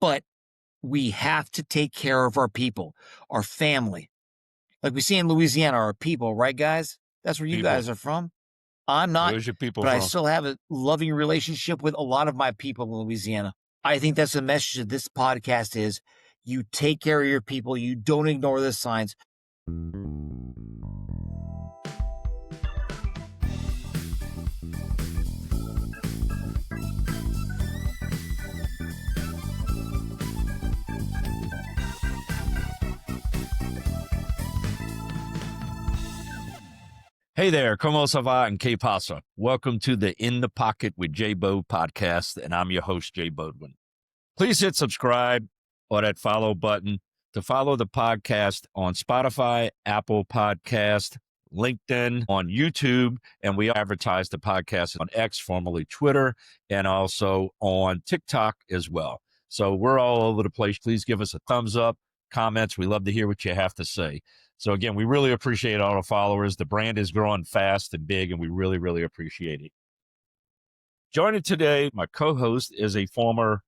But we have to take care of our people, our family. Like we see in Louisiana, our people, right, guys? That's where you guys are from. I'm not, Where's your people but from? I still have a loving relationship with a lot of my people in Louisiana. I think that's the message of this podcast is you take care of your people. You don't ignore the signs. Hey there, como ça va and que pasa? Welcome to the In the Pocket with JayBo podcast, and I'm your host, Jay Bodwin. Please hit subscribe or that follow button to follow the podcast on Spotify, Apple Podcast, LinkedIn, on YouTube, and we advertise the podcast on X, formerly Twitter, and also on TikTok as well. So we're all over the place. Please give us a thumbs up, comments. We love to hear what you have to say. So again, we really appreciate all the followers. The brand is growing fast and big, and we really, really appreciate it. Joining today, my co-host is a former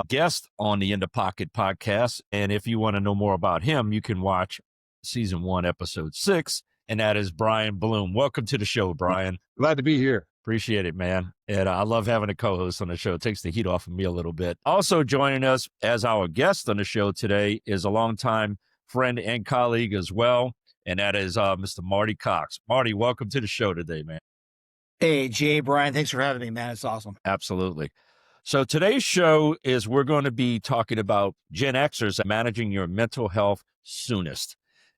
guest on the In the Pocket podcast. And if you want to know more about him, you can watch season 1, episode 6. And that is Bryan Blum. Welcome to the show, Bryan. Glad to be here. Appreciate it, man. And I love having a co-host on the show. It takes the heat off of me a little bit. Also joining us as our guest on the show today is a longtime friend and colleague as well. And that is Mr. Marty Cox. Marty, welcome to the show today, man. Hey, Jay, Bryan, thanks for having me, man. It's awesome. Absolutely. So today's show is we're going to be talking about Gen Xers and managing your mental health soonest.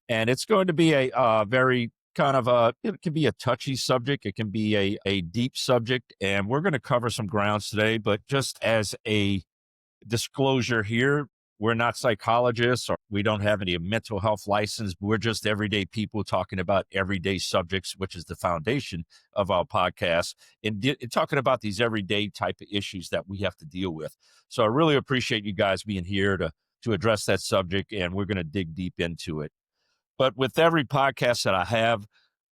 And it's going to be a very kind of it can be a touchy subject. It can be a deep subject. And we're going to cover some grounds today. But just as a disclosure here, we're not psychologists or we don't have any mental health license. We're just everyday people talking about everyday subjects, which is the foundation of our podcast, and talking about these everyday type of issues that we have to deal with. So I really appreciate you guys being here to address that subject, and we're going to dig deep into it. But with every podcast that I have,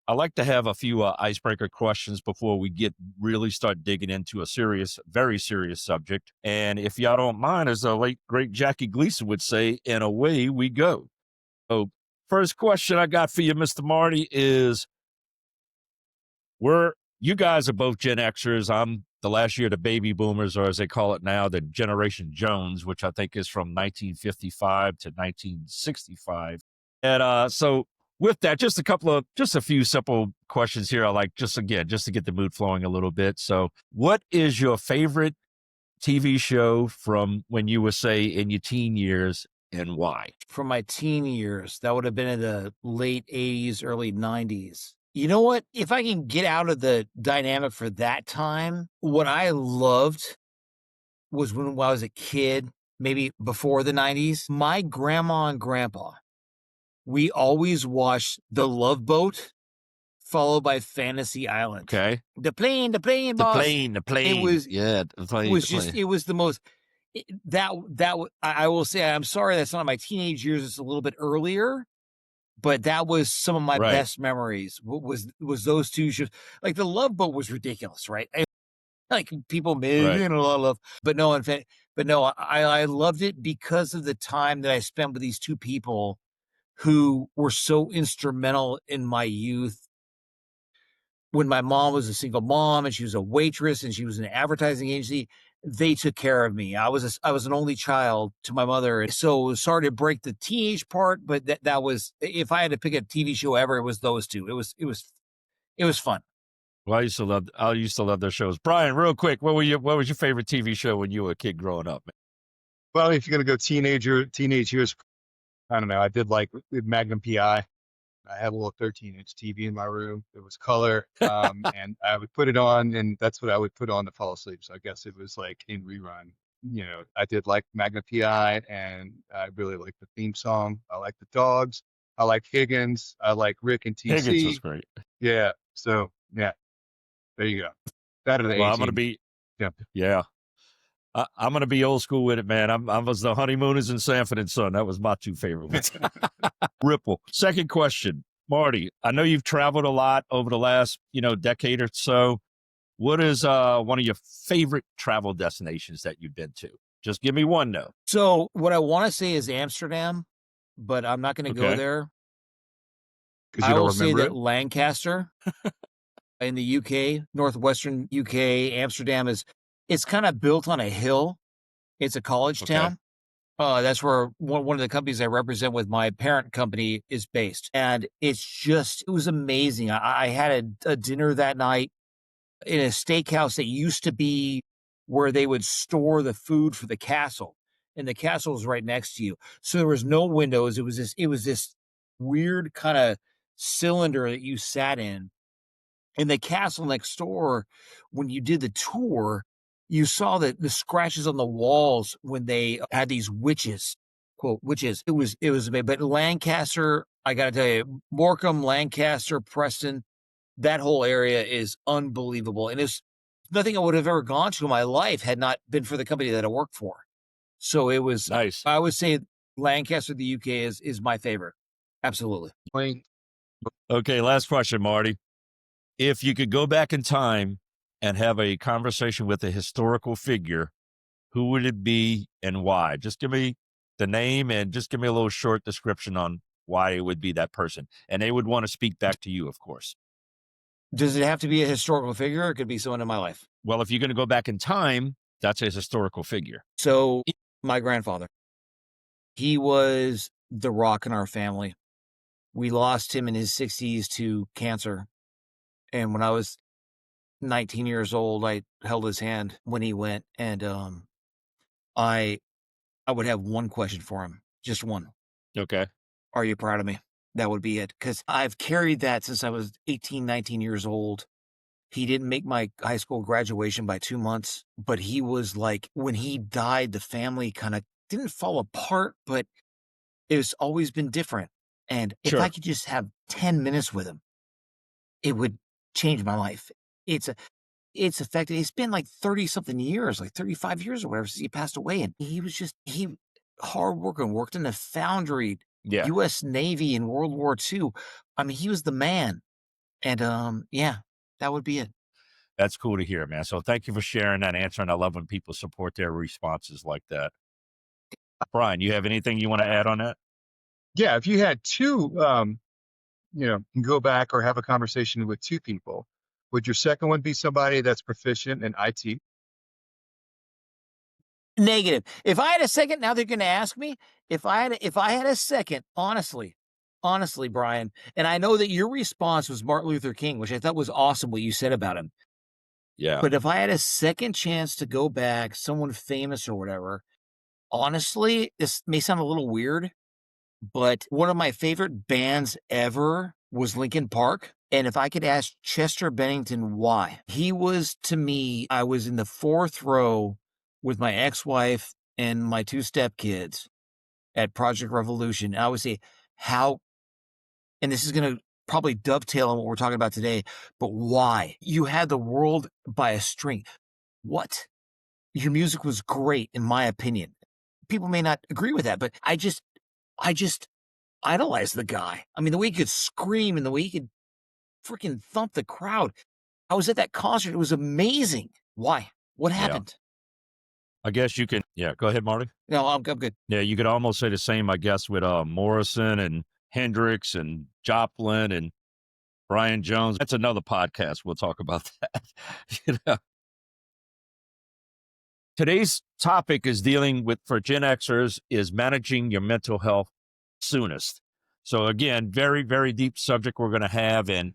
I like to have a few icebreaker questions before we really start digging into a very serious subject. And if y'all don't mind, as the late, great Jackie Gleason would say, and away we go. So first question I got for you, Mr. Marty, is you guys are both Gen Xers. I'm the last year of the baby boomers, or as they call it now, the Generation Jones, which I think is from 1955 to 1965. And so with that, just a few simple questions here. I like just to get the mood flowing a little bit. So what is your favorite TV show from when you were, say, in your teen years, and why? From my teen years, that would have been in the late 80s, early 90s. You know what? If I can get out of the dynamic for that time, what I loved was when I was a kid, maybe before the 90s, my grandma and grandpa, we always watched The Love Boat, followed by Fantasy Island. Okay. The plane, boss. The plane. It was, yeah, the plane. It was just, it was the most, I will say, I'm sorry that's not my teenage years. It's a little bit earlier, but that was some of my best memories. Was those two shows. Like The Love Boat was ridiculous, right? Like people made a lot of love, but no, in fact, I loved it because of the time that I spent with these two people who were so instrumental in my youth. When my mom was a single mom and she was a waitress and she was in an advertising agency, they took care of me. I was an only child to my mother. So sorry to break the teenage part, but that was, if I had to pick a TV show ever, it was those two. It was fun. Well, I used to love their shows. Bryan, real quick, what was your favorite TV show when you were a kid growing up? Well, if you're going to go teenage years, I don't know. I did like Magnum PI. I had a little 13-inch TV in my room. It was color, and I would put it on, and that's what I would put on to fall asleep. So I guess it was like in rerun. You know, I did like Magnum PI, and I really liked the theme song. I like the dogs. I like Higgins. I like Rick and TC. Higgins was great. Yeah. So yeah, there you go. That are the. Well, I'm gonna be. Yeah. I'm going to be old school with it, man. I was the Honeymooners and Sanford and Son. That was my two favorite ones. Ripple. Second question, Marty, I know you've traveled a lot over the last, decade or so. What is one of your favorite travel destinations that you've been to? Just give me one though. So what I want to say is Amsterdam, but I'm not going to go there. Because you I don't will say remember that it? Lancaster in the UK, northwestern UK, Amsterdam it's kind of built on a hill. It's a college town. That's where one of the companies I represent with my parent company is based. And it was amazing. I had a dinner that night in a steakhouse that used to be where they would store the food for the castle. And the castle was right next to you. So there was no windows. It was this weird kind of cylinder that you sat in. In the castle next door, when you did the tour, you saw the scratches on the walls when they had these witches, quote, witches. It was amazing. But Lancaster, I got to tell you, Morecambe, Lancaster, Preston, that whole area is unbelievable. And it's nothing I would have ever gone to in my life had not been for the company that I work for. So it was nice. I would say Lancaster, the UK is my favorite. Absolutely. Okay, last question, Marty. If you could go back in time and have a conversation with a historical figure, who would it be and why? Just give me the name and just give me a little short description on why it would be that person. And they would want to speak back to you, of course. Does it have to be a historical figure or it could be someone in my life? Well, if you're going to go back in time, that's a historical figure. So my grandfather, he was the rock in our family. We lost him in his 60s to cancer. And when I was 19 years old, I held his hand when he went. And I would have one question for him, just one. Okay. Are you proud of me? That would be it. Because I've carried that since I was 18, 19 years old. He didn't make my high school graduation by 2 months, but he was like, when he died, the family kind of didn't fall apart, but it's always been different. And if I could just have 10 minutes with him, it would change my life. It's affected. It's been like 30 something years, like 35 years or whatever since he passed away. And he hard working, worked in a foundry, U.S. Navy in World War II. I mean, he was the man. And yeah, that would be it. That's cool to hear, man. So thank you for sharing that answer. And I love when people support their responses like that. Bryan, you have anything you want to add on that? Yeah, if you had two, go back or have a conversation with two people, would your second one be somebody that's proficient in IT? Negative. If I had a second, now they're going to ask me if I had a second, honestly, Bryan, and I know that your response was Martin Luther King, which I thought was awesome what you said about him. Yeah. But if I had a second chance to go back, someone famous or whatever, honestly, this may sound a little weird, but one of my favorite bands ever was Linkin Park. And if I could ask Chester Bennington why, he was, to me, I was in the fourth row with my ex-wife and my two stepkids at Project Revolution. I would say, how, and this is going to probably dovetail on what we're talking about today, but why? You had the world by a string. What? Your music was great, in my opinion. People may not agree with that, but I just idolized the guy. I mean, the way he could scream and the way he could freaking thump the crowd. I was at that concert. It was amazing. Why? What happened? I guess you can. Yeah, go ahead, Marty. No, I'm good. Yeah, you could almost say the same, I guess, with Morrison and Hendrix and Joplin and Brian Jones. That's another podcast. We'll talk about that. Today's topic is dealing with, for Gen Xers, is managing your mental health soonest. So again, very, very deep subject we're going to have. And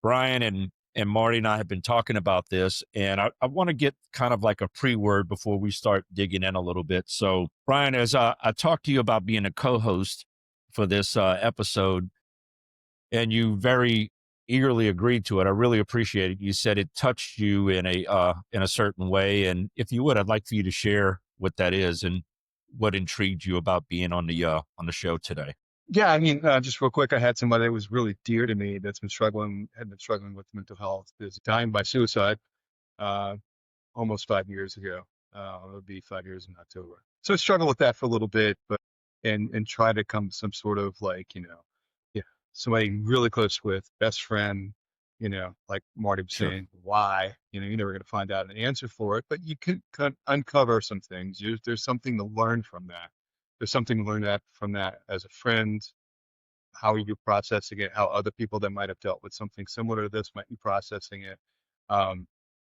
Bryan and Marty and I have been talking about this. And I want to get kind of like a pre-word before we start digging in a little bit. So Bryan, as I talked to you about being a co-host for this episode, and you very eagerly agreed to it. I really appreciate it. You said it touched you in a certain way. And if you would, I'd like for you to share what that is and what intrigued you about being on the show today. Yeah, I mean, just real quick, I had somebody that was really dear to me that's had been struggling with mental health. Is dying by suicide almost 5 years ago. It'll be 5 years in October. So I struggled with that for a little bit, but and try to come to some sort of somebody really close with, best friend, like Marty was Sure. saying, why, you're never going to find out an answer for it, but you can uncover some things. There's something to learn from that. There's something to learn from that as a friend, how you're processing it, how other people that might have dealt with something similar to this might be processing it.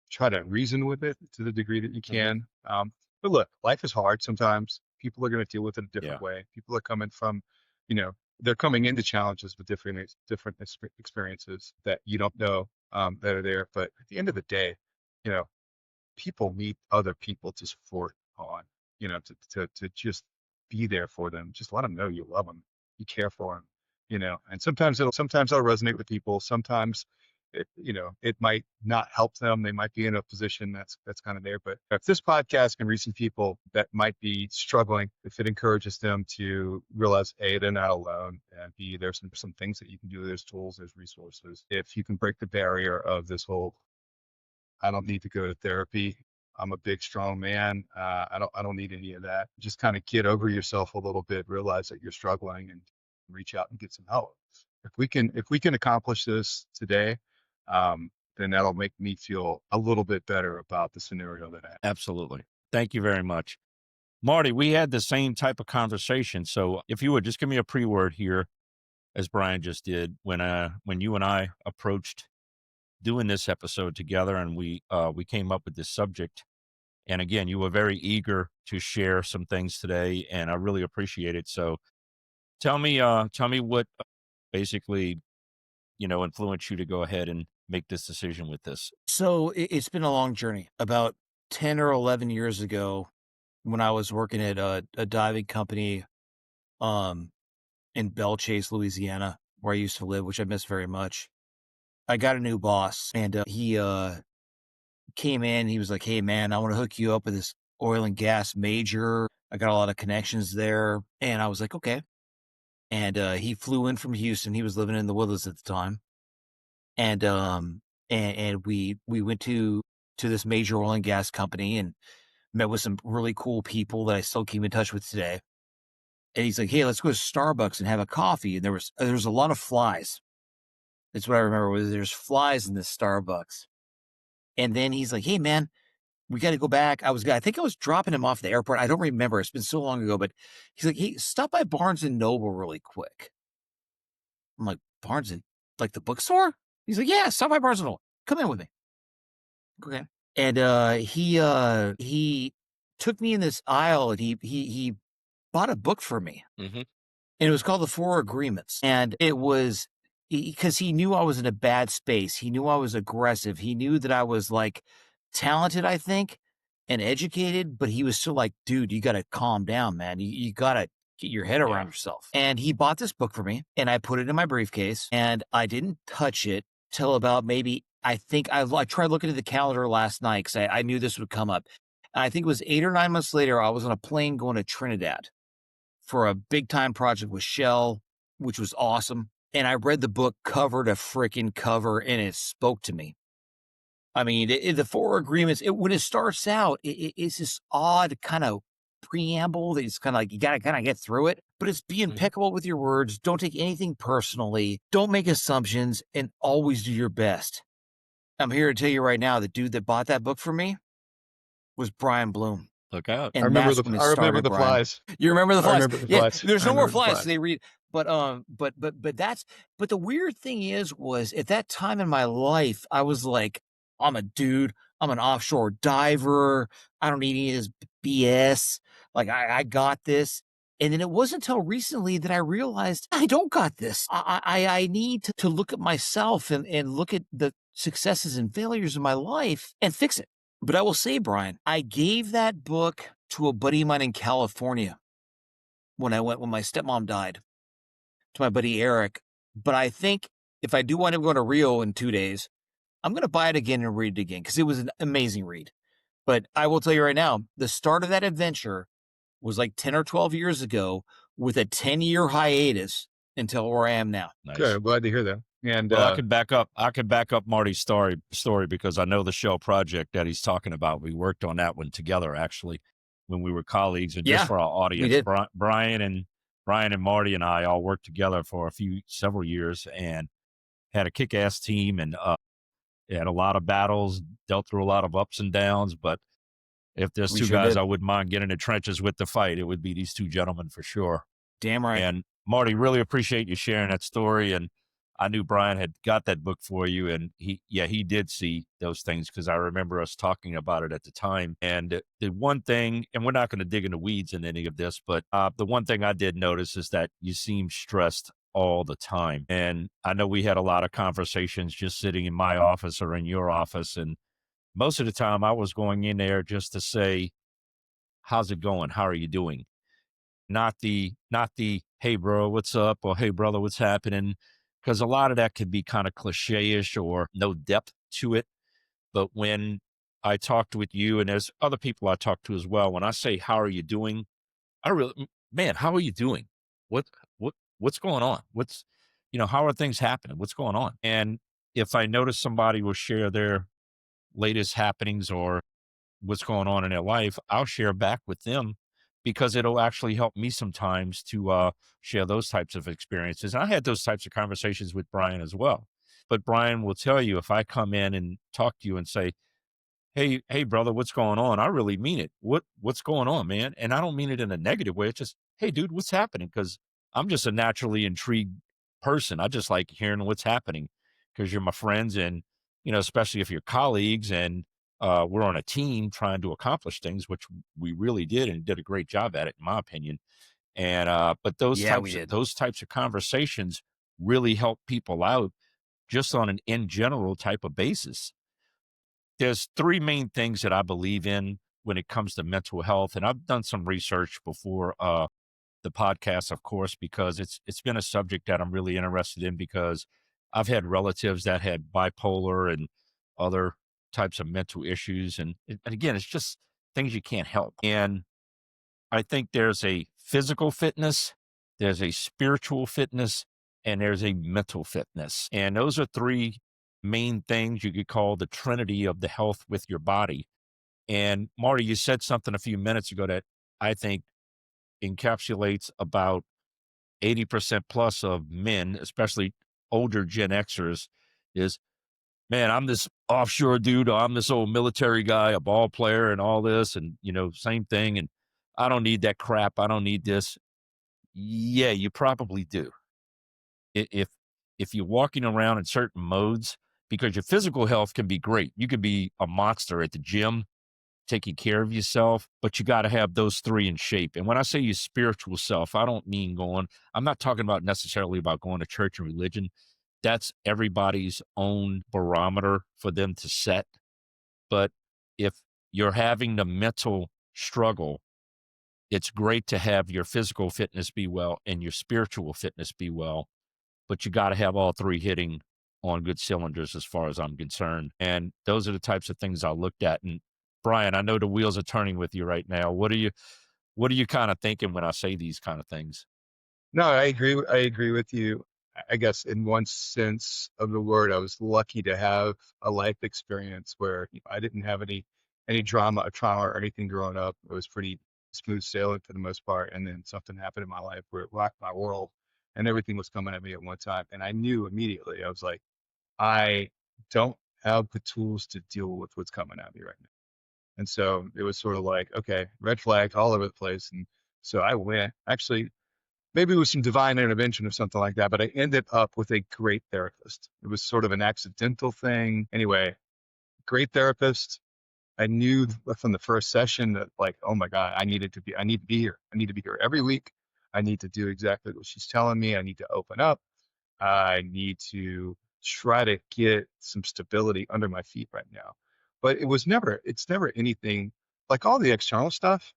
Try to reason with it to the degree that you can. But look, life is hard sometimes. People are going to deal with it a different way. People are coming from, they're coming into challenges with different experiences that you don't know that are there. But at the end of the day, you know, people need other people to support on, to just be there for them. Just let them know you love them, you care for them, and sometimes it'll resonate with people. Sometimes it might not help them. They might be in a position that's kind of there. But if this podcast can reach some people that might be struggling, if it encourages them to realize, A, they're not alone, and B, there's some things that you can do. There's tools, there's resources. If you can break the barrier of this whole, I don't need to go to therapy, I'm a big, strong man, I don't need any of that. Just kind of get over yourself a little bit, realize that you're struggling, and reach out and get some help. If we can accomplish this today, then that'll make me feel a little bit better about the scenario that I have. Absolutely. Thank you very much. Marty, we had the same type of conversation. So if you would just give me a pre-word here, as Bryan just did, when you and I approached doing this episode together, and we came up with this subject. And again, you were very eager to share some things today, and I really appreciate it. So tell me what basically, influenced you to go ahead and make this decision with this. So it's been a long journey. About 10 or 11 years ago, when I was working at a diving company in Belle Chase, Louisiana, where I used to live, which I miss very much, I got a new boss, and he came in. He was like, "Hey, man, I want to hook you up with this oil and gas major. I got a lot of connections there." And I was like, "Okay." And he flew in from Houston. He was living in the Woodlands at the time. And we went to this major oil and gas company and met with some really cool people that I still keep in touch with today. And he's like, "Hey, let's go to Starbucks and have a coffee." And there was a lot of flies. That's what I remember, was there's flies in this Starbucks. And then he's like, "Hey, man, we got to go back." I think I was dropping him off at the airport. I don't remember. It's been so long ago, but he's like, "Hey, stop by Barnes and Noble really quick." I'm like, "Barnes and, like, the bookstore?" He's like, "Yeah, stop by Barnes and Noble. Come in with me." Okay. And he took me in this aisle, and he bought a book for me. Mm-hmm. And it was called The Four Agreements. And it was because he knew I was in a bad space. He knew I was aggressive. He knew that I was, like, talented, I think, and educated, but he was still like, "Dude, you got to calm down, man. You got to get your head around yourself." And he bought this book for me, and I put it in my briefcase, and I didn't touch it till about maybe, I think I tried looking at the calendar last night because I knew this would come up. And I think it was 8 or 9 months later, I was on a plane going to Trinidad for a big time project with Shell, which was awesome. And I read the book cover to freaking cover, and it spoke to me. I mean, the Four Agreements, when it starts out, it's this odd kind of preamble that it's kind of like, you got to kind of get through it, but it's be impeccable with your words. Don't take anything personally. Don't make assumptions, and always do your best. I'm here to tell you right now, the dude that bought that book for me was Bryan Blum. Look out. And I remember that's when it started, the Bryan. flies. You remember the I flies? remember the Yeah, flies. there's I no more remember the flies. flies. They read, but the weird thing was at that time in my life, I was like, I'm a dude. I'm an offshore diver. I don't need any of this BS. Like, I got this. And then it wasn't until recently that I realized I don't got this. I need to look at myself and look at the successes and failures of my life and fix it. But I will say, Bryan, I gave that book to a buddy of mine in California when my stepmom died, to my buddy Eric. But I think if I do wind up going to Rio in 2 days, I'm going to buy it again and read it again, because it was an amazing read. But I will tell you right now, the start of that adventure was like 10 or 12 years ago, with a 10-year hiatus until where I am now. Nice. Good. I'm glad to hear that. And well, I could back up Marty's story because I know the Shell project that he's talking about. We worked on that one together, actually, when we were colleagues. And just for our audience, Bryan and Marty and I all worked together for several years. And had a kick-ass team and had a lot of battles, dealt through a lot of ups and downs. But if there's two guys I wouldn't mind getting in the trenches with to fight, it would be these two gentlemen for sure. Damn right. And Marty, really appreciate you sharing that story. And I knew Bryan had got that book for you, and he did see those things, because I remember us talking about it at the time. And the one thing, and we're not going to dig into weeds in any of this, but the one thing I did notice is that you seem stressed all the time. And I know we had a lot of conversations just sitting in my office or in your office, and most of the time I was going in there just to say, how's it going? How are you doing? Not the, hey, bro, what's up? Or hey, brother, what's happening? Because a lot of that could be kind of cliche-ish or no depth to it. But when I talked with you, and there's other people I talked to as well, when I say, how are you doing? Man, how are you doing? What's going on? How are things happening? What's going on? And if I notice somebody will share their latest happenings or what's going on in their life, I'll share back with them, because it'll actually help me sometimes to share those types of experiences. And I had those types of conversations with Bryan as well. But Bryan will tell you, if I come in and talk to you and say, hey, brother, what's going on? I really mean it. What's going on, man? And I don't mean it in a negative way. It's just, hey, dude, what's happening? Because I'm just a naturally intrigued person. I just like hearing what's happening, because you're my friends, and, especially if you're colleagues, and we're on a team trying to accomplish things, which we really did, and did a great job at it, in my opinion. And but those types of conversations really help people out, just on an in general type of basis. There's three main things that I believe in when it comes to mental health, and I've done some research before the podcast, of course, because it's been a subject that I'm really interested in, because I've had relatives that had bipolar and other types of mental issues. And again, it's just things you can't help. And I think there's a physical fitness, there's a spiritual fitness, and there's a mental fitness. And those are three main things you could call the trinity of the health with your body. And Marty, you said something a few minutes ago that I think encapsulates about 80% plus of men, especially older Gen Xers, is, man, I'm this offshore dude, or I'm this old military guy, a ball player and all this, and, same thing. And I don't need that crap. I don't need this. Yeah, you probably do. If you're walking around in certain modes, because your physical health can be great. You could be a monster at the gym, taking care of yourself, but you got to have those three in shape. And when I say your spiritual self, I don't mean I'm not talking about necessarily about going to church and religion. That's everybody's own barometer for them to set. But if you're having the mental struggle, it's great to have your physical fitness be well and your spiritual fitness be well, but you got to have all three hitting on good cylinders, as far as I'm concerned. And those are the types of things I looked at. And Bryan, I know the wheels are turning with you right now. What are you kind of thinking when I say these kind of things? No, I agree. I agree with you. I guess in one sense of the word, I was lucky to have a life experience where I didn't have any trauma or anything growing up. It was pretty smooth sailing for the most part. And then something happened in my life where it rocked my world, and everything was coming at me at one time. And I knew immediately, I was like, I don't have the tools to deal with what's coming at me right now. And so it was sort of like, okay, red flag all over the place. And so I went, actually, maybe it was some divine intervention or something like that, but I ended up with a great therapist. It was sort of an accidental thing. Anyway, great therapist. I knew from the first session that, like, oh my God, I need to be here. I need to be here every week. I need to do exactly what she's telling me. I need to open up. I need to try to get some stability under my feet right now. But it's never anything like all the external stuff.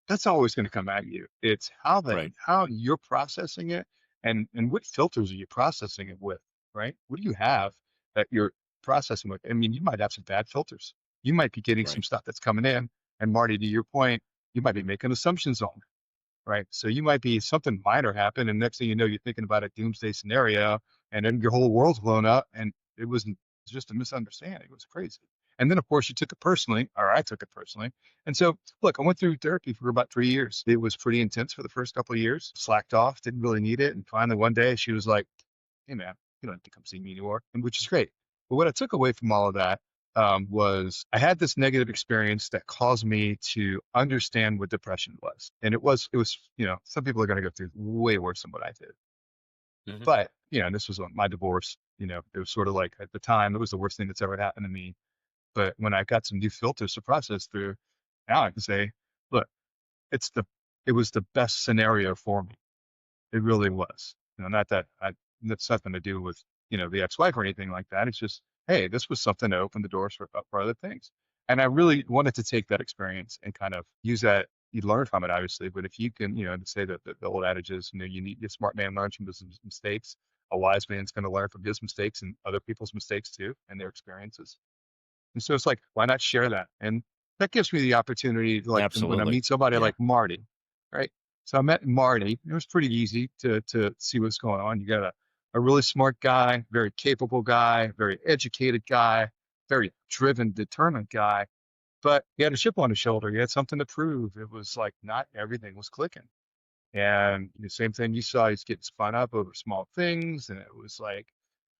That's always going to come at you. It's how you're processing it, and what filters are you processing it with, right? What do you have that you're processing with? I mean, you might have some bad filters. You might be getting some stuff that's coming in, and Marty, to your point, you might be making assumptions on it, right? So you might be something minor happen, and next thing you know, you're thinking about a doomsday scenario, and then your whole world's blown up, and it was just a misunderstanding. It was crazy. And then, of course, you took it personally, or I took it personally. And so, look, I went through therapy for about 3 years. It was pretty intense for the first couple of years. Slacked off, didn't really need it. And finally, one day, she was like, "Hey, man, you don't have to come see me anymore, and which is great. But what I took away from all of that was I had this negative experience that caused me to understand what depression was. And it was, some people are going to go through way worse than what I did. Mhm. But, this was my divorce, it was sort of like at the time, it was the worst thing that's ever happened to me. But when I got some new filters to process through, now I can say, look, it's the, it was the best scenario for me. It really was. Not that that's nothing to do with, the ex-wife or anything like that. It's just, hey, this was something that opened the doors for other things. And I really wanted to take that experience and kind of use that. You learn from it, obviously, but if you can, to say that the old adage is, you need a smart man learns from his mistakes. A wise man's going to learn from his mistakes and other people's mistakes too, and their experiences. And so it's like, why not share that? And that gives me the opportunity, like when I Absolutely. meet somebody Yeah. like Marty, right? So I met Marty. It was pretty easy to see what's going on. You got a really smart guy, very capable guy, very educated guy, very driven, determined guy. But he had a chip on his shoulder. He had something to prove. It was like not everything was clicking. And the same thing you saw, he's getting spun up over small things. And it was like,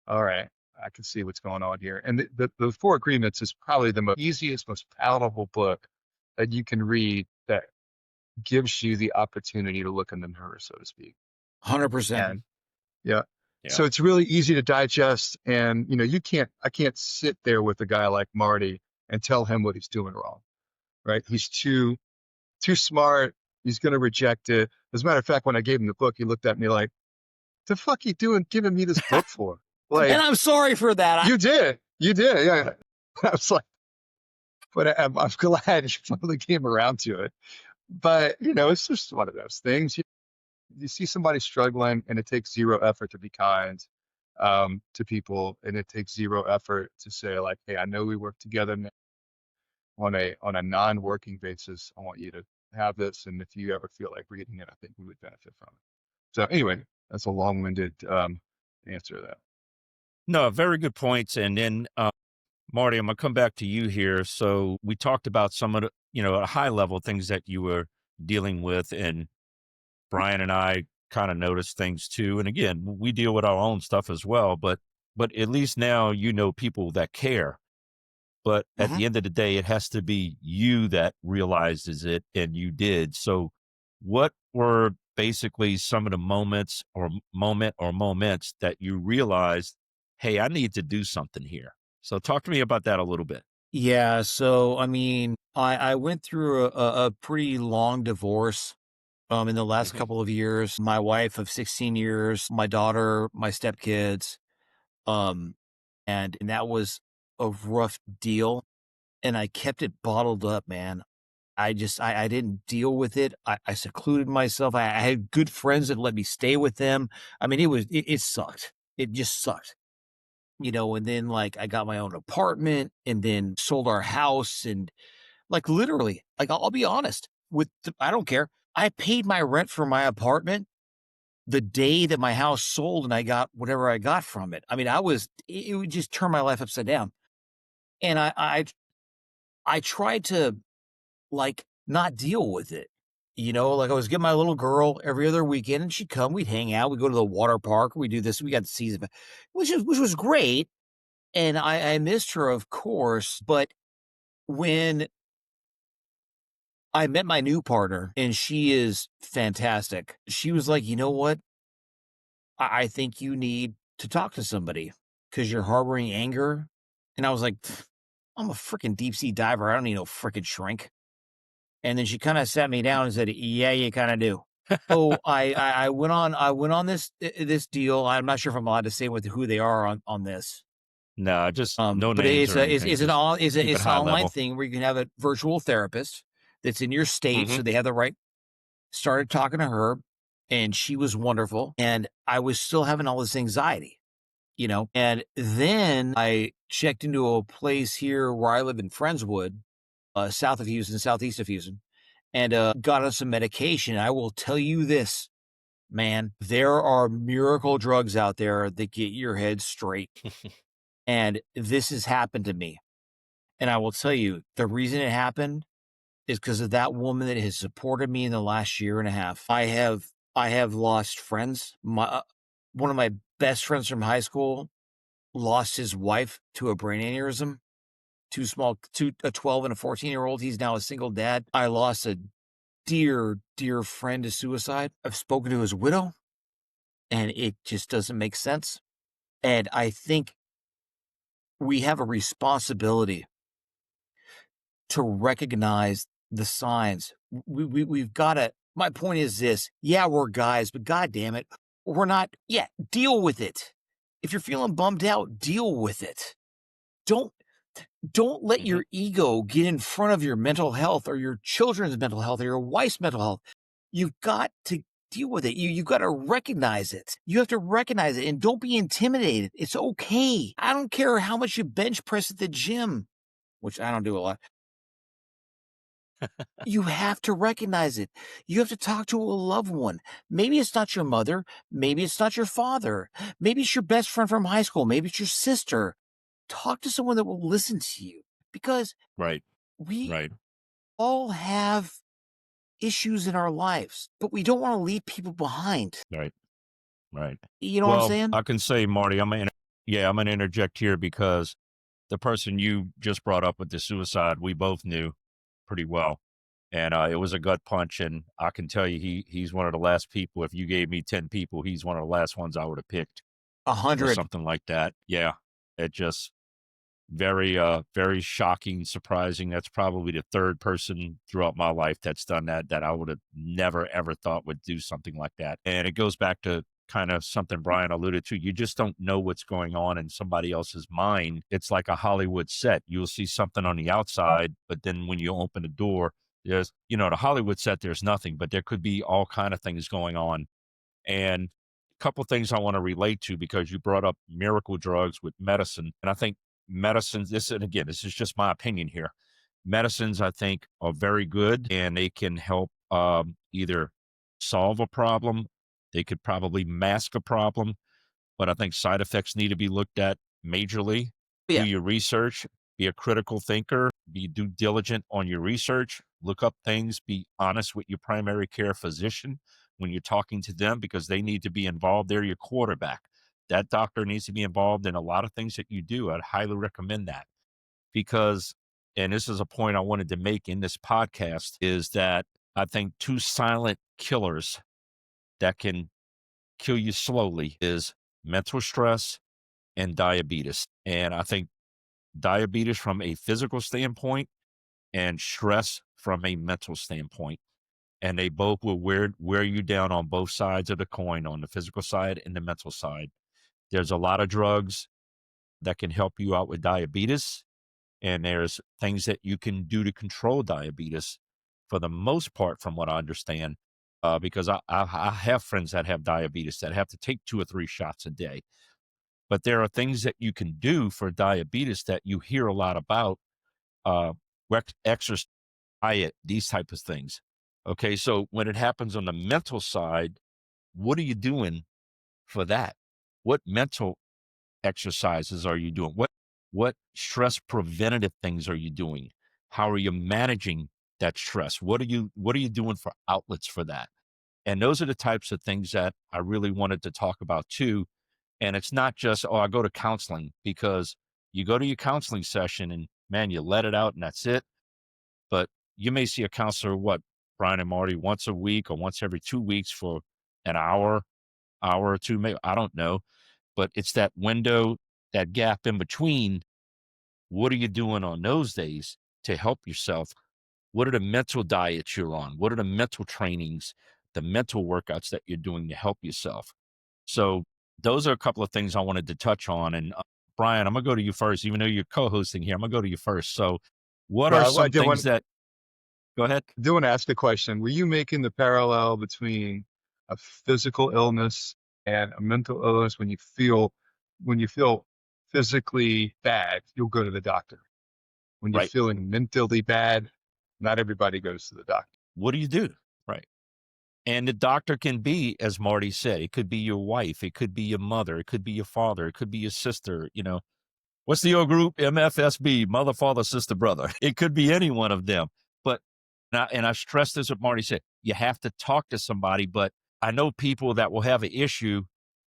all right, I can see what's going on here. And the Four Agreements is probably the easiest, most palatable book that you can read that gives you the opportunity to look in the mirror, so to speak. 100%. And yeah, Yeah. so it's really easy to digest. And I can't sit there with a guy like Marty and tell him what he's doing wrong, right? He's too smart. He's going to reject it. As a matter of fact, when I gave him the book, he looked at me like, "The fuck you doing giving me this book for?" And Like, I'm sorry for that. you did, yeah. I was like, but I'm glad you finally came around to it. But it's just one of those things. You see somebody struggling, and it takes zero effort to be kind to people, and it takes zero effort to say like, "Hey, I know we work together now on a non-working basis. I want you to have this, and if you ever feel like reading it, I think we would benefit from it." So anyway, that's a long-winded answer to that. No, very good points. And then, Marty, I'm going to come back to you here. So we talked about some of the, at a high level things that you were dealing with, and Bryan and I kind of noticed things too. And again, we deal with our own stuff as well, but at least now people that care. But at Mhm. the end of the day, it has to be you that realizes it, and you did. So what were basically some of the moments that you realized, hey, I need to do something here? So talk to me about that a little bit. Yeah. So, I mean, I went through a pretty long divorce in the last Mhm. couple of years. My wife of 16 years, my daughter, my stepkids. Um, and that was a rough deal. And I kept it bottled up, man. I didn't deal with it. I secluded myself. I had good friends that let me stay with them. I mean, it sucked. It just sucked. And then like I got my own apartment and then sold our house and like literally, like I'll be honest I don't care. I paid my rent for my apartment the day that my house sold and I got whatever I got from it. I mean, it would just turn my life upside down. And I tried to like not deal with it. Like I was getting my little girl every other weekend and she'd come, we'd hang out, we'd go to the water park, we do this, we got the season, which was great. And I missed her, of course, but when I met my new partner, and she is fantastic, she was like, "You know what? I think you need to talk to somebody because you're harboring anger." And I was like, "Pfft, I'm a freaking deep sea diver. I don't need no freaking shrink." And then she kind of sat me down and said, "Yeah, you kind of do." So I went on this deal. I'm not sure if I'm allowed to say with who they are on this. No, just no But names or anything. it's an Just all keep it it's an high online level. thing where you can have a virtual therapist that's in your state, Hmm. so they have the right. Started talking to her, and she was wonderful, and I was still having all this anxiety. And then I checked into a place here where I live in Friendswood, south of Houston, southeast of Houston, and got on some medication. I will tell you this, man, there are miracle drugs out there that get your head straight, and this has happened to me. And I will tell you, the reason it happened is because of that woman that has supported me in the last year and a half. I have lost friends. One of my best friends from high school lost his wife to a brain aneurysm. A 12 and a 14-year-old. He's now a single dad. I lost a dear, dear friend to suicide. I've spoken to his widow, and it just doesn't make sense. And I think we have a responsibility to recognize the signs. We've got to. My point is this: yeah, we're guys, but God damn it, we're not. Yeah, deal with it. If you're feeling bummed out, deal with it. Don't let your ego get in front of your mental health or your children's mental health or your wife's mental health. You've got to deal with it. You've got to recognize it. You have to recognize it, and don't be intimidated. It's okay. I don't care how much you bench press at the gym, which I don't do a lot. You have to recognize it. You have to talk to a loved one. Maybe it's not your mother. Maybe it's not your father. Maybe it's your best friend from high school. Maybe it's your sister. Talk to someone that will listen to you, because we all have issues in our lives, but we don't want to leave people behind. Right. You know what I'm saying? I can say, Marty, I'm going to interject here, because the person you just brought up with the suicide, we both knew pretty well. And it was a gut punch. And I can tell you, he's one of the last people. If you gave me 10 people, he's one of the last ones I would have picked. 100. Or something like that. Yeah. It just very, very shocking, surprising. That's probably the third person throughout my life that's done that I would have never, ever thought would do something like that. And it goes back to kind of something Bryan alluded to. You just don't know what's going on in somebody else's mind. It's like a Hollywood set. You'll see something on the outside, but then when you open the door, there's, the Hollywood set, there's nothing, but there could be all kind of things going on. And a couple things I want to relate to, because you brought up miracle drugs with medicine. And I think medicines, this is just my opinion here. Medicines, I think, are very good, and they can help either solve a problem. They could probably mask a problem, but I think side effects need to be looked at majorly. Yeah. Do your research, be a critical thinker, be due diligent on your research, look up things, be honest with your primary care physician when you're talking to them, because they need to be involved. They're your quarterback. That doctor needs to be involved in a lot of things that you do. I'd highly recommend that, because, and this is a point I wanted to make in this podcast, is that I think two silent killers that can kill you slowly is mental stress and diabetes. And I think diabetes from a physical standpoint and stress from a mental standpoint. And they both will wear you down on both sides of the coin, on the physical side and the mental side. There's a lot of drugs that can help you out with diabetes, and there's things that you can do to control diabetes for the most part, from what I understand, because I have friends that have diabetes that have to take 2 or 3 shots a day. But there are things that you can do for diabetes that you hear a lot about, exercise, diet, these types of things. Okay, so when it happens on the mental side, what are you doing for that? What mental exercises are you doing? What stress preventative things are you doing? How are you managing that stress? What are you doing for outlets for that? And those are the types of things that I really wanted to talk about too. And it's not just, I go to counseling, because you go to your counseling session and, man, you let it out and that's it. But you may see a counselor, Bryan and Marty, once a week or once every 2 weeks for an hour or two, maybe, I don't know. But it's that window, that gap in between. What are you doing on those days to help yourself? What are the mental diets you're on? What are the mental trainings, the mental workouts that you're doing to help yourself? So those are a couple of things I wanted to touch on. And Bryan, I'm going to go to you first, even though you're co-hosting here. I'm going to go to you first. So what are some things that, go ahead. I do want to ask a question. Were you making the parallel between a physical illness and a mental illness? When you feel physically bad, you'll go to the doctor. When you're feeling mentally bad, not everybody goes to the doctor. What do you do? Right. And the doctor can be, as Marty said, it could be your wife, it could be your mother, it could be your father, it could be your sister. What's the old group? MFSB, mother, father, sister, brother. It could be any one of them. But, and I stress this, what Marty said, you have to talk to somebody. But I know people that will have an issue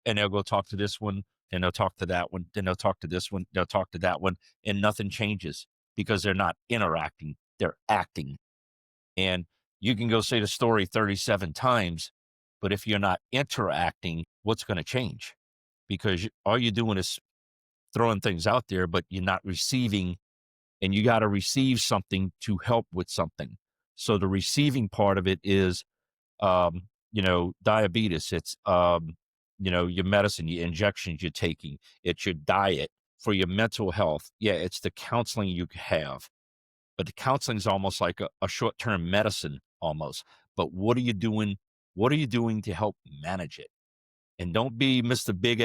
and they'll go talk to this one, and they'll talk to that one, then they'll talk to this one, they'll talk to that one, and nothing changes because they're not interacting, they're acting. And you can go say the story 37 times, but if you're not interacting, what's going to change? Because all you're doing is throwing things out there, but you're not receiving, and you got to receive something to help with something. So the receiving part of it is, diabetes. It's, your medicine, your injections you're taking. It's your diet. For your mental health. Yeah, it's the counseling you have. But the counseling is almost like a short-term medicine almost. But what are you doing? What are you doing to help manage it? And don't be Mr. Big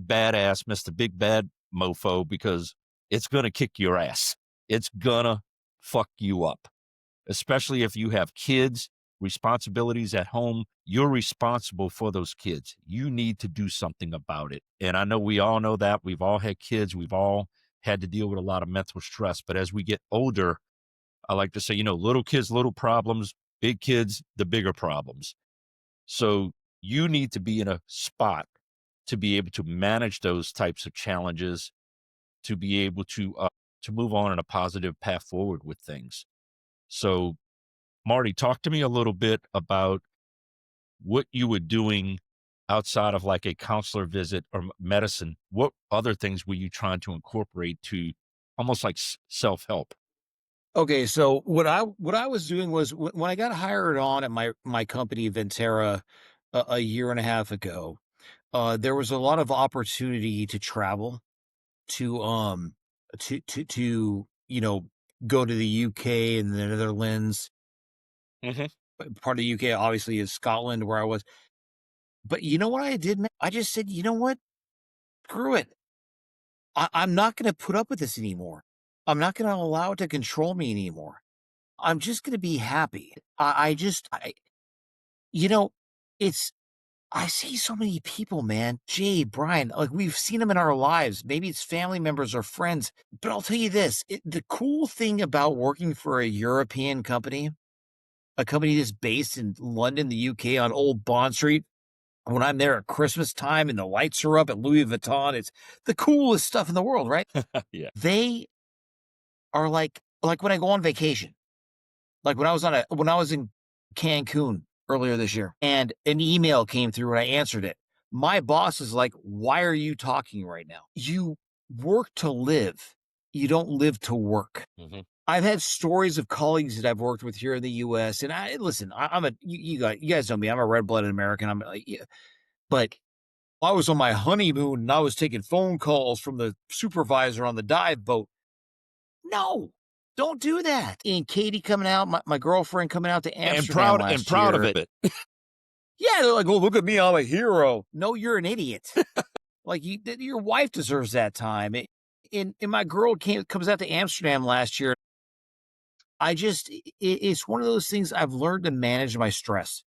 Badass, Mr. Big Bad Mofo, because it's going to kick your ass. It's going to fuck you up, especially if you have kids, responsibilities at home. You're responsible for those kids. You need to do something about it. And I know we all know that. We've all had kids. We've all had to deal with a lot of mental stress. But as we get older, I like to say, little kids, little problems, big kids, the bigger problems. So you need to be in a spot to be able to manage those types of challenges, to be able to move on in a positive path forward with things. So, Marty, talk to me a little bit about what you were doing outside of like a counselor visit or medicine. What other things were you trying to incorporate to almost like self-help? Okay, so what I was doing was when I got hired on at my company Ventera a year and a half ago, there was a lot of opportunity to travel to go to the UK and the Netherlands. Hmm. Part of the UK obviously is Scotland where I was. But you know what I did, man? I just said, you know what? Screw it. I'm not going to put up with this anymore. I'm not going to allow it to control me anymore. I'm just going to be happy. You know, it's, I see so many people, man. Jay, Bryan, like we've seen them in our lives. Maybe it's family members or friends. But I'll tell you this, the cool thing about working for a European company, a company that's based in London, the UK on Old Bond Street, when I'm there at Christmas time and the lights are up at Louis Vuitton, it's the coolest stuff in the world, right? Yeah. They are like when I go on vacation, like when I was in Cancun earlier this year and an email came through and I answered it. My boss is like, "Why are you talking right now? You work to live. You don't live to work." Hmm. I've had stories of colleagues that I've worked with here in the US and you guys know me. I'm a red-blooded American. I'm like, yeah, but I was on my honeymoon and I was taking phone calls from the supervisor on the dive boat. No, don't do that. And Katie coming out, my girlfriend coming out to And Amsterdam proud last of year. it. Yeah, they're like, "Oh, look at me, I'm a hero." No, you're an idiot. Like your wife deserves that time. And my girl comes out to Amsterdam last year. It's one of those things I've learned to manage my stress.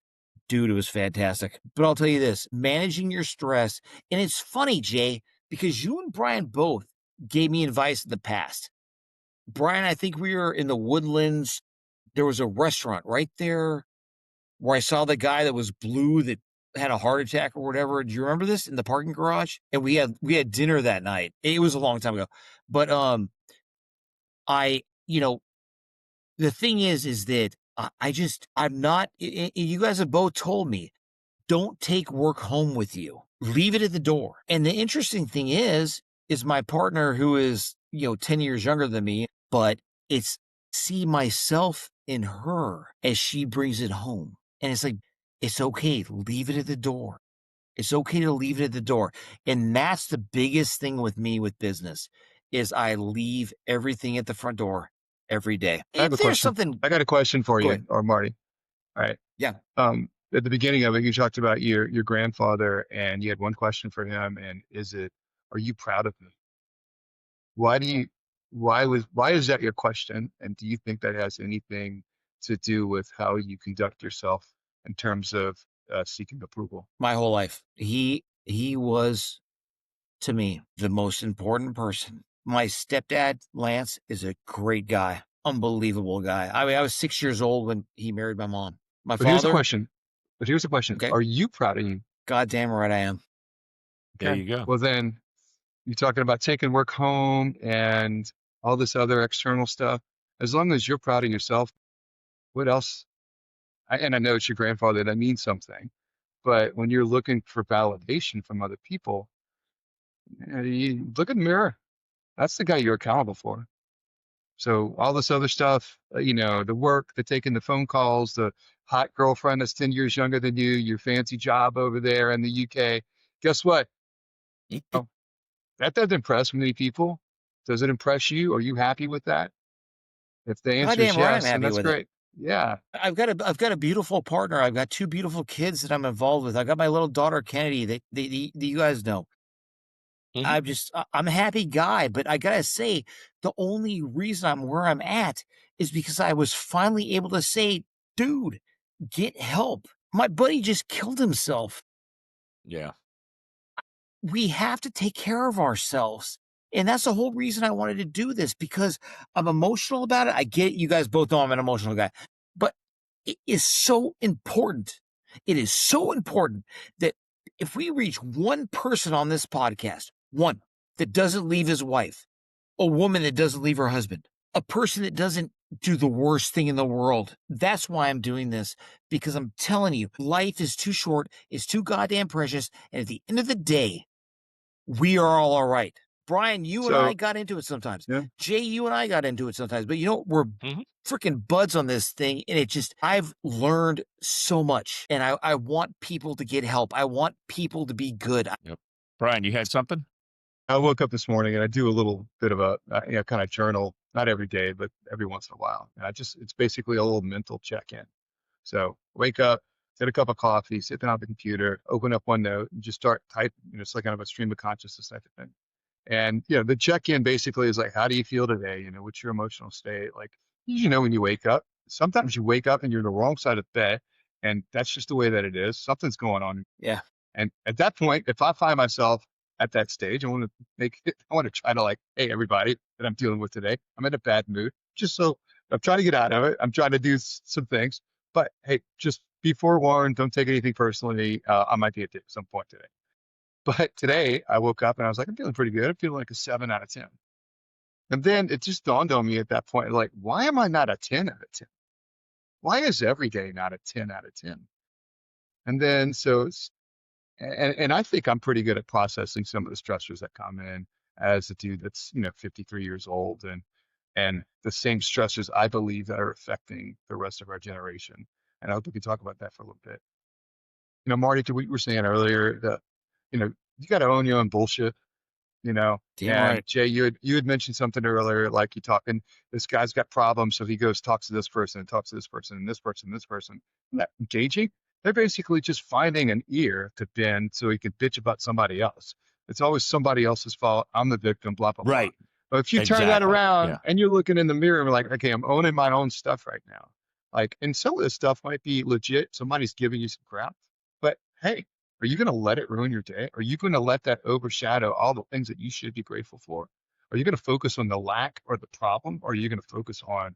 Dude, it was fantastic. But I'll tell you this, managing your stress, and it's funny, Jay, because you and Bryan both gave me advice in the past. Bryan, I think we were in the Woodlands. There was a restaurant right there where I saw the guy that was blue that had a heart attack or whatever. Do you remember this in the parking garage? And we had dinner that night. It was a long time ago. But I, the thing is that I'm not, you guys have both told me, don't take work home with you. Leave it at the door. And the interesting thing is my partner who is, 10 years younger than me, but it's see myself in her as she brings it home. And it's like, it's okay. Leave it at the door. It's okay to leave it at the door. And that's the biggest thing with me with business is I leave everything at the front door every day. I have If a there's question. something, I got a question for go you, ahead. or Marty. All right. Yeah. At the beginning of it, you talked about your grandfather, and you had one question for him, and are you proud of him? Why do you, why is that your question? And do you think that has anything to do with how you conduct yourself in terms of seeking approval? My whole life. He was to me the most important person. My stepdad, Lance, is a great guy. Unbelievable guy. I mean, I was 6 years old when he married my mom. My But here's the father, question. But here's the question. okay, Are you proud of you? goddamn right I am. There Okay. you go. Well, then you're talking about taking work home and all this other external stuff. As long as you're proud of yourself, what else? And I know it's your grandfather, that means something. But when you're looking for validation from other people, you look in the mirror. That's the guy you're accountable for. So all this other stuff, the work, the taking the phone calls, the hot girlfriend that's 10 years younger than you, your fancy job over there in the UK. Guess what? Oh, that doesn't impress many people. Does it impress you? Are you happy with that? If the answer is Goddamn right, I'm yes, then happy that's with it. great. Yeah. I've got a beautiful partner. I've got 2 beautiful kids that I'm involved with. I got my little daughter Kennedy that you guys know. Mhm. I'm a happy guy, but I gotta say, the only reason I'm where I'm at is because I was finally able to say, dude, get help. My buddy just killed himself. Yeah. We have to take care of ourselves. And that's the whole reason I wanted to do this, because I'm emotional about it. I get it. You guys both know I'm an emotional guy, but it is so important. It is so important that if we reach one person on this podcast, one that doesn't leave his wife, a woman that doesn't leave her husband, a person that doesn't do the worst thing in the world. That's why I'm doing this, because I'm telling you, life is too short, it's too goddamn precious. And at the end of the day, we are all right. Bryan, you and I So, got into it sometimes. yeah. Jay, you and I got into it sometimes. But we're Mhm. freaking buds on this thing. And I've learned so much. And I want people to get help. I want people to be good. Yep. Bryan, you had something? I woke up this morning and I do a little bit of a kind of journal, not every day, but every once in a while. And it's basically a little mental check-in. So wake up, get a cup of coffee, sit down at the computer, open up OneNote, and just start typing. It's like kind of a stream of consciousness type of thing. And the check-in basically is like, how do you feel today? What's your emotional state? Like, when you wake up, sometimes you wake up and you're on the wrong side of the bed, and that's just the way that it is. Something's going on. Yeah. And at that point, if I find myself at that stage, I want to I want to try to like, hey, everybody that I'm dealing with today, I'm in a bad mood. Just so I'm trying to get out of it. I'm trying to do some things, but hey, just be forewarned. Don't take anything personally. I might be at some point today. But today I woke up and I was like, I'm feeling pretty good. I'm feeling like a 7 out of 10. And then it just dawned on me at that point, like, why am I not a 10 out of 10? Why is every day not a 10 out of 10? And then and I think I'm pretty good at processing some of the stressors that come in as a dude that's 53 years old, and the same stressors I believe that are affecting the rest of our generation. And I hope we can talk about that for a little bit. Marty, to what you were saying earlier, that you got to own your own bullshit. you know. Damn And right. Jay, you had mentioned something earlier, like you talking, this guy's got problems, so he goes talks to this person and talks to this person and this person and this person. Not engaging. They're basically just finding an ear to bend so he can bitch about somebody else. It's always somebody else's fault. I'm the victim, blah, blah, blah. Right. But if you turn that Exactly. around Yeah. and you're looking in the mirror and like, okay, I'm owning my own stuff right now. Like, and some of this stuff might be legit. Somebody's giving you some crap, but hey, are you going to let it ruin your day? Are you going to let that overshadow all the things that you should be grateful for? Are you going to focus on the lack or the problem? Or are you going to focus on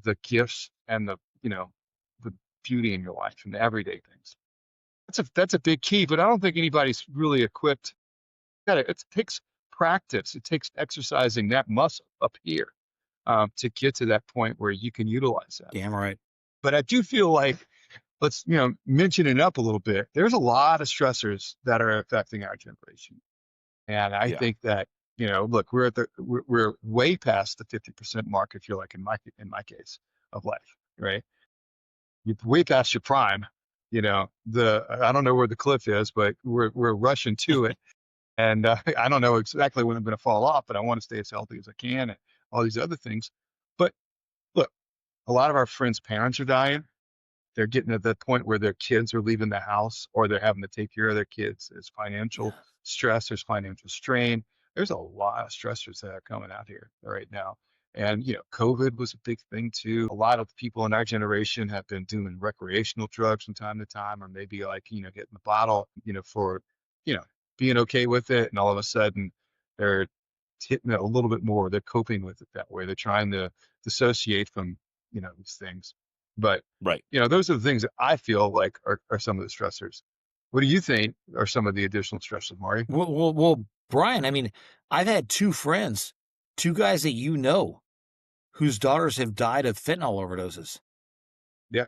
the gifts and the beauty in your life and the everyday things? That's a big key, but I don't think anybody's really equipped. It takes practice. It takes exercising that muscle up here to get to that point where you can utilize that. Damn right. But I do feel like, let's mention it up a little bit. There's a lot of stressors that are affecting our generation, and I think that look, we're way past the 50% mark. If you're like in my case of life, right? You're way past your prime. I don't know where the cliff is, but we're rushing to it, and I don't know exactly when I'm going to fall off, but I want to stay as healthy as I can and all these other things. But look, a lot of our friends' parents are dying. They're getting to the point where their kids are leaving the house or they're having to take care of their kids. There's financial stress, there's financial strain. There's a lot of stressors that are coming out here right now. And, COVID was a big thing too. A lot of people in our generation have been doing recreational drugs from time to time, or maybe like, getting the bottle, for, you know, being okay with it. And all of a sudden they're hitting it a little bit more. They're coping with it that way. They're trying to dissociate from, these things. But Right. those are the things that I feel like are some of the stressors. What do you think are some of the additional stresses, Marty? Well, Bryan, I mean, I've had two friends, two guys that you know, whose daughters have died of fentanyl overdoses. Yeah.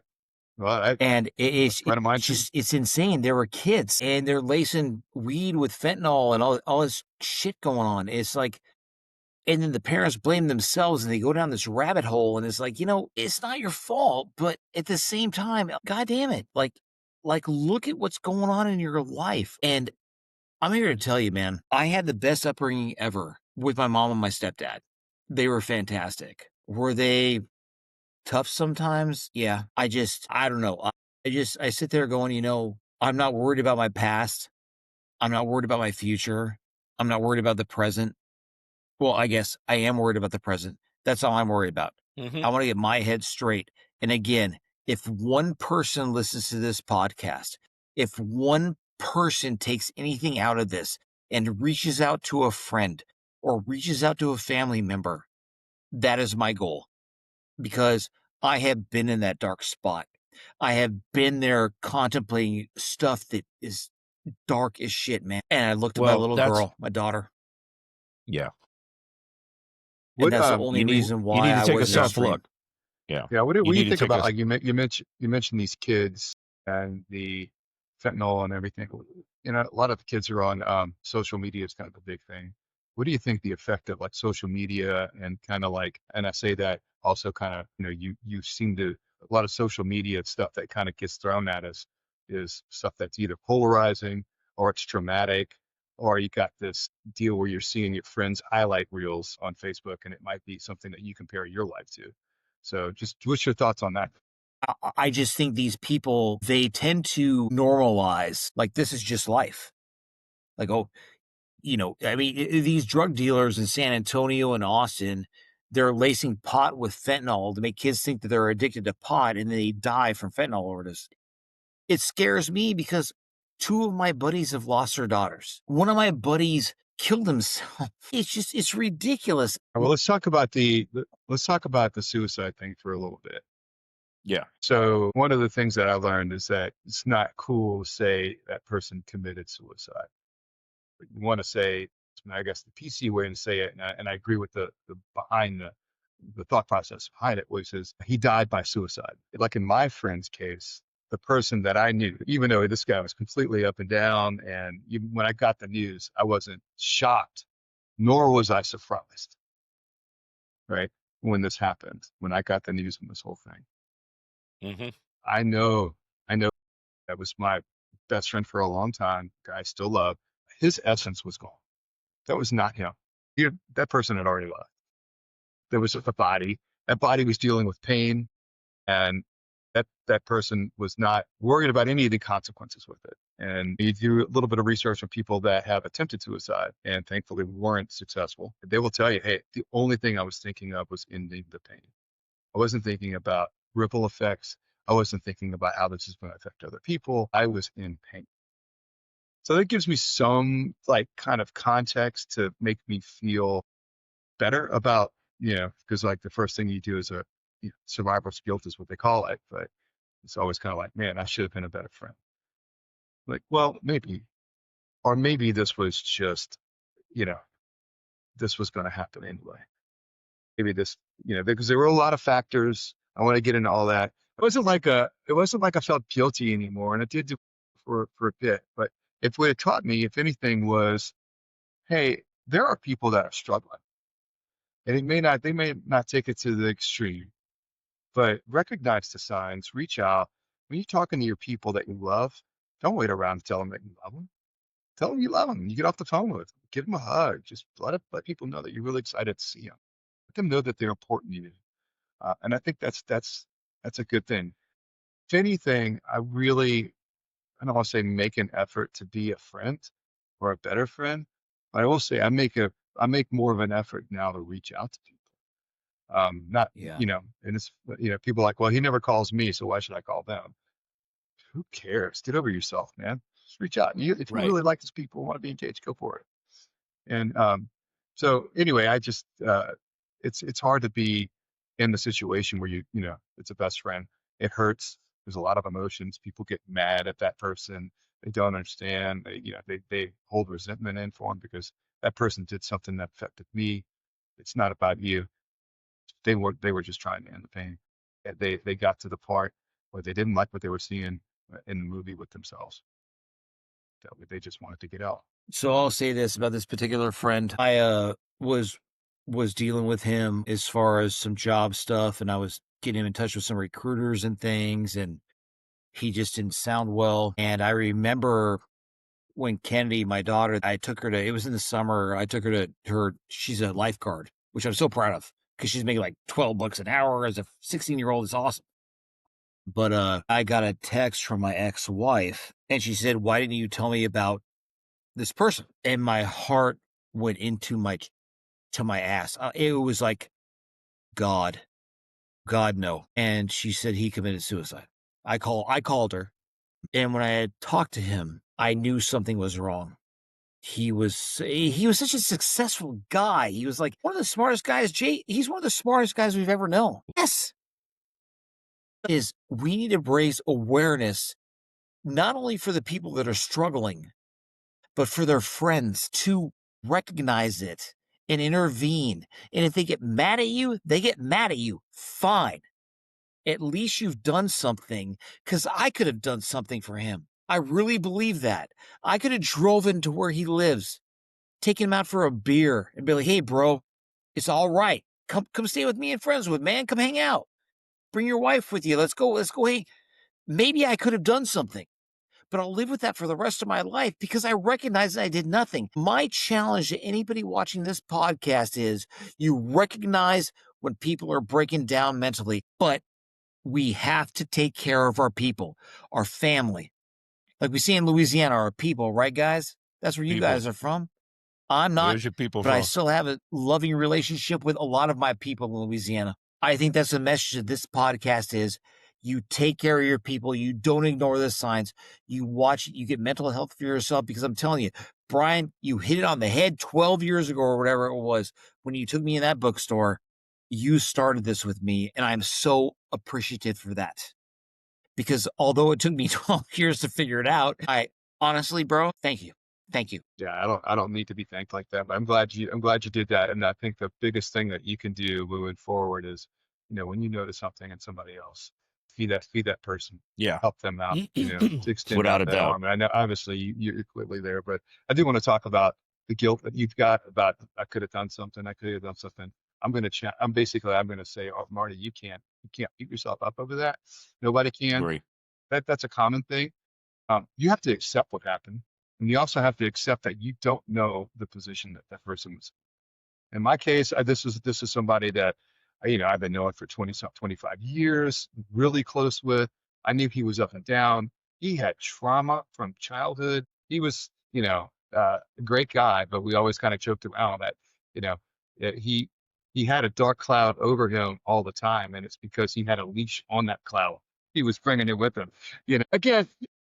Well, And a friend of mine too. it's insane. There were kids and they're lacing weed with fentanyl and all this shit going on. It's like, and then the parents blame themselves and they go down this rabbit hole and it's like, it's not your fault, but at the same time, God damn it. Like look at what's going on in your life. And I'm here to tell you, man, I had the best upbringing ever with my mom and my stepdad. They were fantastic. Were they tough sometimes? Yeah. I don't know. I sit there going, I'm not worried about my past. I'm not worried about my future. I'm not worried about the present. Well, I guess I am worried about the present. That's all I'm worried about. I want to get my head straight. And again, if one person listens to this podcast, if one person takes anything out of this and reaches out to a friend or reaches out to a family member, that is my goal. Because I have been in that dark spot. I have been there contemplating stuff that is dark as shit, man. And I looked at my little girl, my daughter. Yeah. And that's the only reason why you need to I take a was self look. Yeah. What do you think about, like you mentioned these kids and the fentanyl and everything. A lot of kids are on social media is kind of a big thing. What do you think the effect of like social media and kind of like, and I say that also kind of, you seem to, a lot of social media stuff that kind of gets thrown at us is stuff that's either polarizing or it's traumatic, or you got this deal where you're seeing your friends' highlight reels on Facebook and it might be something that you compare your life to. So just what's your thoughts on that? I just think these people, they tend to normalize, like, this is just life. Like, oh, I mean, these drug dealers in San Antonio and Austin, they're lacing pot with fentanyl to make kids think that they're addicted to pot and they die from fentanyl overdose. It scares me because two of my buddies have lost their daughters. One of my buddies killed himself. It's ridiculous. Well, let's talk about the suicide thing for a little bit. Yeah. So one of the things that I learned is that it's not cool to say that person committed suicide. You want to say, I guess the PC way to say it, and I agree with the behind the thought process behind it, which is he died by suicide. Like in my friend's case, the person that I knew, even though this guy was completely up and down, and even when I got the news, I wasn't shocked, nor was I surprised. Right when this happened, when I got the news on this whole thing, I know that was my best friend for a long time, guy I still love. His essence was gone. That was not him. That person had already left. There was a body. That body was dealing with pain, and that person was not worried about any of the consequences with it. And you do a little bit of research on people that have attempted suicide and thankfully weren't successful. They will tell you, hey, the only thing I was thinking of was ending the pain. I wasn't thinking about ripple effects. I wasn't thinking about how this is going to affect other people. I was in pain. So that gives me some like kind of context to make me feel better about, because like the first thing you do is survivor's guilt is what they call it. But it's always kind of like, man, I should have been a better friend. Like, well, maybe, or maybe this was just, this was going to happen anyway. Maybe this, because there were a lot of factors. I want to get into all that. It wasn't like I felt guilty anymore, and it did for a bit. But if what it taught me, if anything, was, hey, there are people that are struggling, and they may not take it to the extreme, but recognize the signs, reach out. When you're talking to your people that you love, don't wait around to tell them that you love them. Tell them you love them. You get off the phone with them, give them a hug. Just let people know that you're really excited to see them. Let them know that they're important to you. And I think that's a good thing. If anything, I don't want to say make an effort to be a friend or a better friend, but I will say I make more of an effort now to reach out to people. Not, Yeah. And it's, people are like, well, he never calls me, so why should I call them? Who cares? Get over yourself, man. Just reach out. If you really like these people, want to be engaged, go for it. And so anyway, I just it's hard to be in the situation where it's a best friend. It hurts. There's a lot of emotions. People get mad at that person. They don't understand. They hold resentment in for them because that person did something that affected me. It's not about you. They were just trying to end the pain. They got to the part where they didn't like what they were seeing in the movie with themselves. They just wanted to get out. So I'll say this about this particular friend. I was dealing with him as far as some job stuff, and I was getting him in touch with some recruiters and things, and he just didn't sound well. And I remember when Kennedy, my daughter, I took her to, it was in the summer, I took her to her, she's a lifeguard, which I'm so proud of because she's making like $12 an hour as a 16-year-old. It's awesome. But I got a text from my ex-wife and she said, "Why didn't you tell me about this person?" And my heart went into my ass. It was like, God, no. And she said he committed suicide. I called her. And when I had talked to him, I knew something was wrong. He was such a successful guy. He was like one of the smartest guys. He's one of the smartest guys we've ever known. Yes. We need to raise awareness, not only for the people that are struggling, but for their friends to recognize it and intervene. And if they get mad at you, they get mad at you. Fine. At least you've done something, because I could have done something for him. I really believe that. I could have drove into where he lives, taken him out for a beer and be like, "Hey, bro, it's all right. Come stay with me and Friendswood, man. Come hang out. Bring your wife with you. Let's go. Hey, maybe I could have done something, but I'll live with that for the rest of my life because I recognize that I did nothing." My challenge to anybody watching this podcast is you recognize when people are breaking down mentally, but we have to take care of our people, our family. Like we see in Louisiana, our people, right, guys? That's where you guys are from. I'm not, Where's your people but I from? still have a loving relationship with a lot of my people in Louisiana. I think that's the message of this podcast is you take care of your people. You don't ignore the signs. You watch it. You get mental health for yourself because I'm telling you, Bryan, you hit it on the head 12 years ago or whatever it was when you took me in that bookstore. You started this with me, and I'm so appreciative for that. Because although it took me 12 years to figure it out, I honestly, bro, thank you. Thank you. Yeah, I don't need to be thanked like that, but I'm glad you did that. And I think the biggest thing that you can do moving forward is, when you notice something in somebody else, feed that person, Yeah. help them out, to extend Without out a that doubt. arm. And I know obviously you're clearly there, but I do want to talk about the guilt that you've got about I could have done something, I could have done something. I'm going to say, "Oh, Marty, you can't beat yourself up over that. Nobody can." Agree. That's a common thing. You have to accept what happened. And you also have to accept that you don't know the position that that person was in. In my case, this is somebody that, I've been knowing for 25 years, really close with. I knew he was up and down. He had trauma from childhood. He was, a great guy, but we always kind of joked around that, you know, he had a dark cloud over him all the time, and it's because he had a leash on that cloud. He was bringing it with him. Again,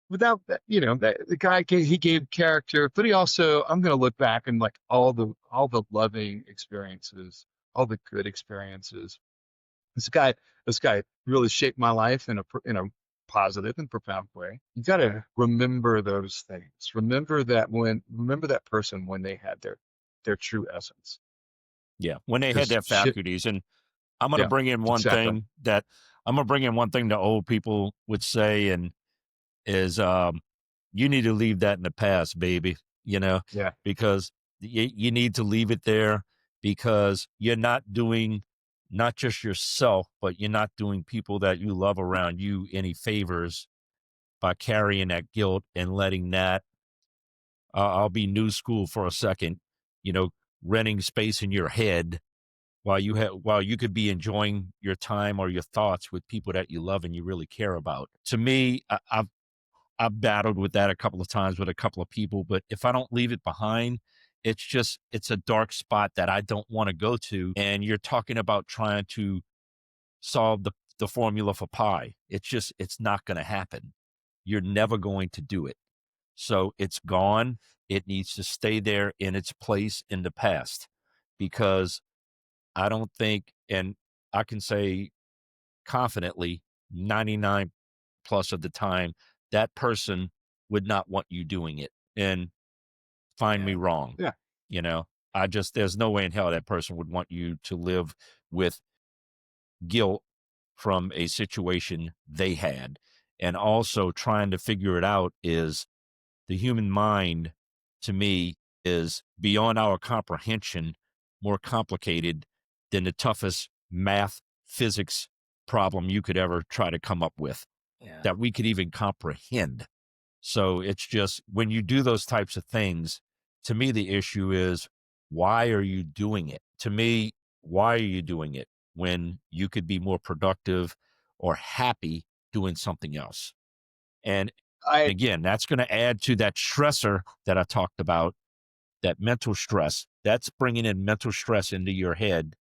without that, that the guy he gave character, but he also, I'm going to look back and like all the loving experiences, all the good experiences. This guy really shaped my life in a positive and profound way. You got to remember those things. Remember that person when they had their true essence. Yeah. When they had Because their shit, faculties. And I'm going to yeah, bring in one exactly. thing that the old people would say, and is, you need to leave that in the past, baby, Yeah, because you need to leave it there because you're not doing not just yourself, but you're not doing people that you love around you any favors by carrying that guilt and letting that, I'll be new school for a second, you know, renting space in your head while you could be enjoying your time or your thoughts with people that you love and you really care about. To me, I've battled with that a couple of times with a couple of people, but if I don't leave it behind, it's a dark spot that I don't want to go to. And you're talking about trying to solve the formula for pie. It's not going to happen. You're never going to do it. So it's gone. It needs to stay there in its place in the past, because I don't think, and I can say confidently, 99 plus of the time, that person would not want you doing it. And find me wrong. Yeah. There's no way in hell that person would want you to live with guilt from a situation they had. And also trying to figure it out is the human mind, to me, is beyond our comprehension, more complicated than the toughest math, physics problem you could ever try to come up with that we could even comprehend. So it's just when you do those types of things, to me, the issue is, why are you doing it? To me, why are you doing it when you could be more productive or happy doing something else? And again, that's going to add to that stressor that I talked about, that mental stress. That's bringing in mental stress into your head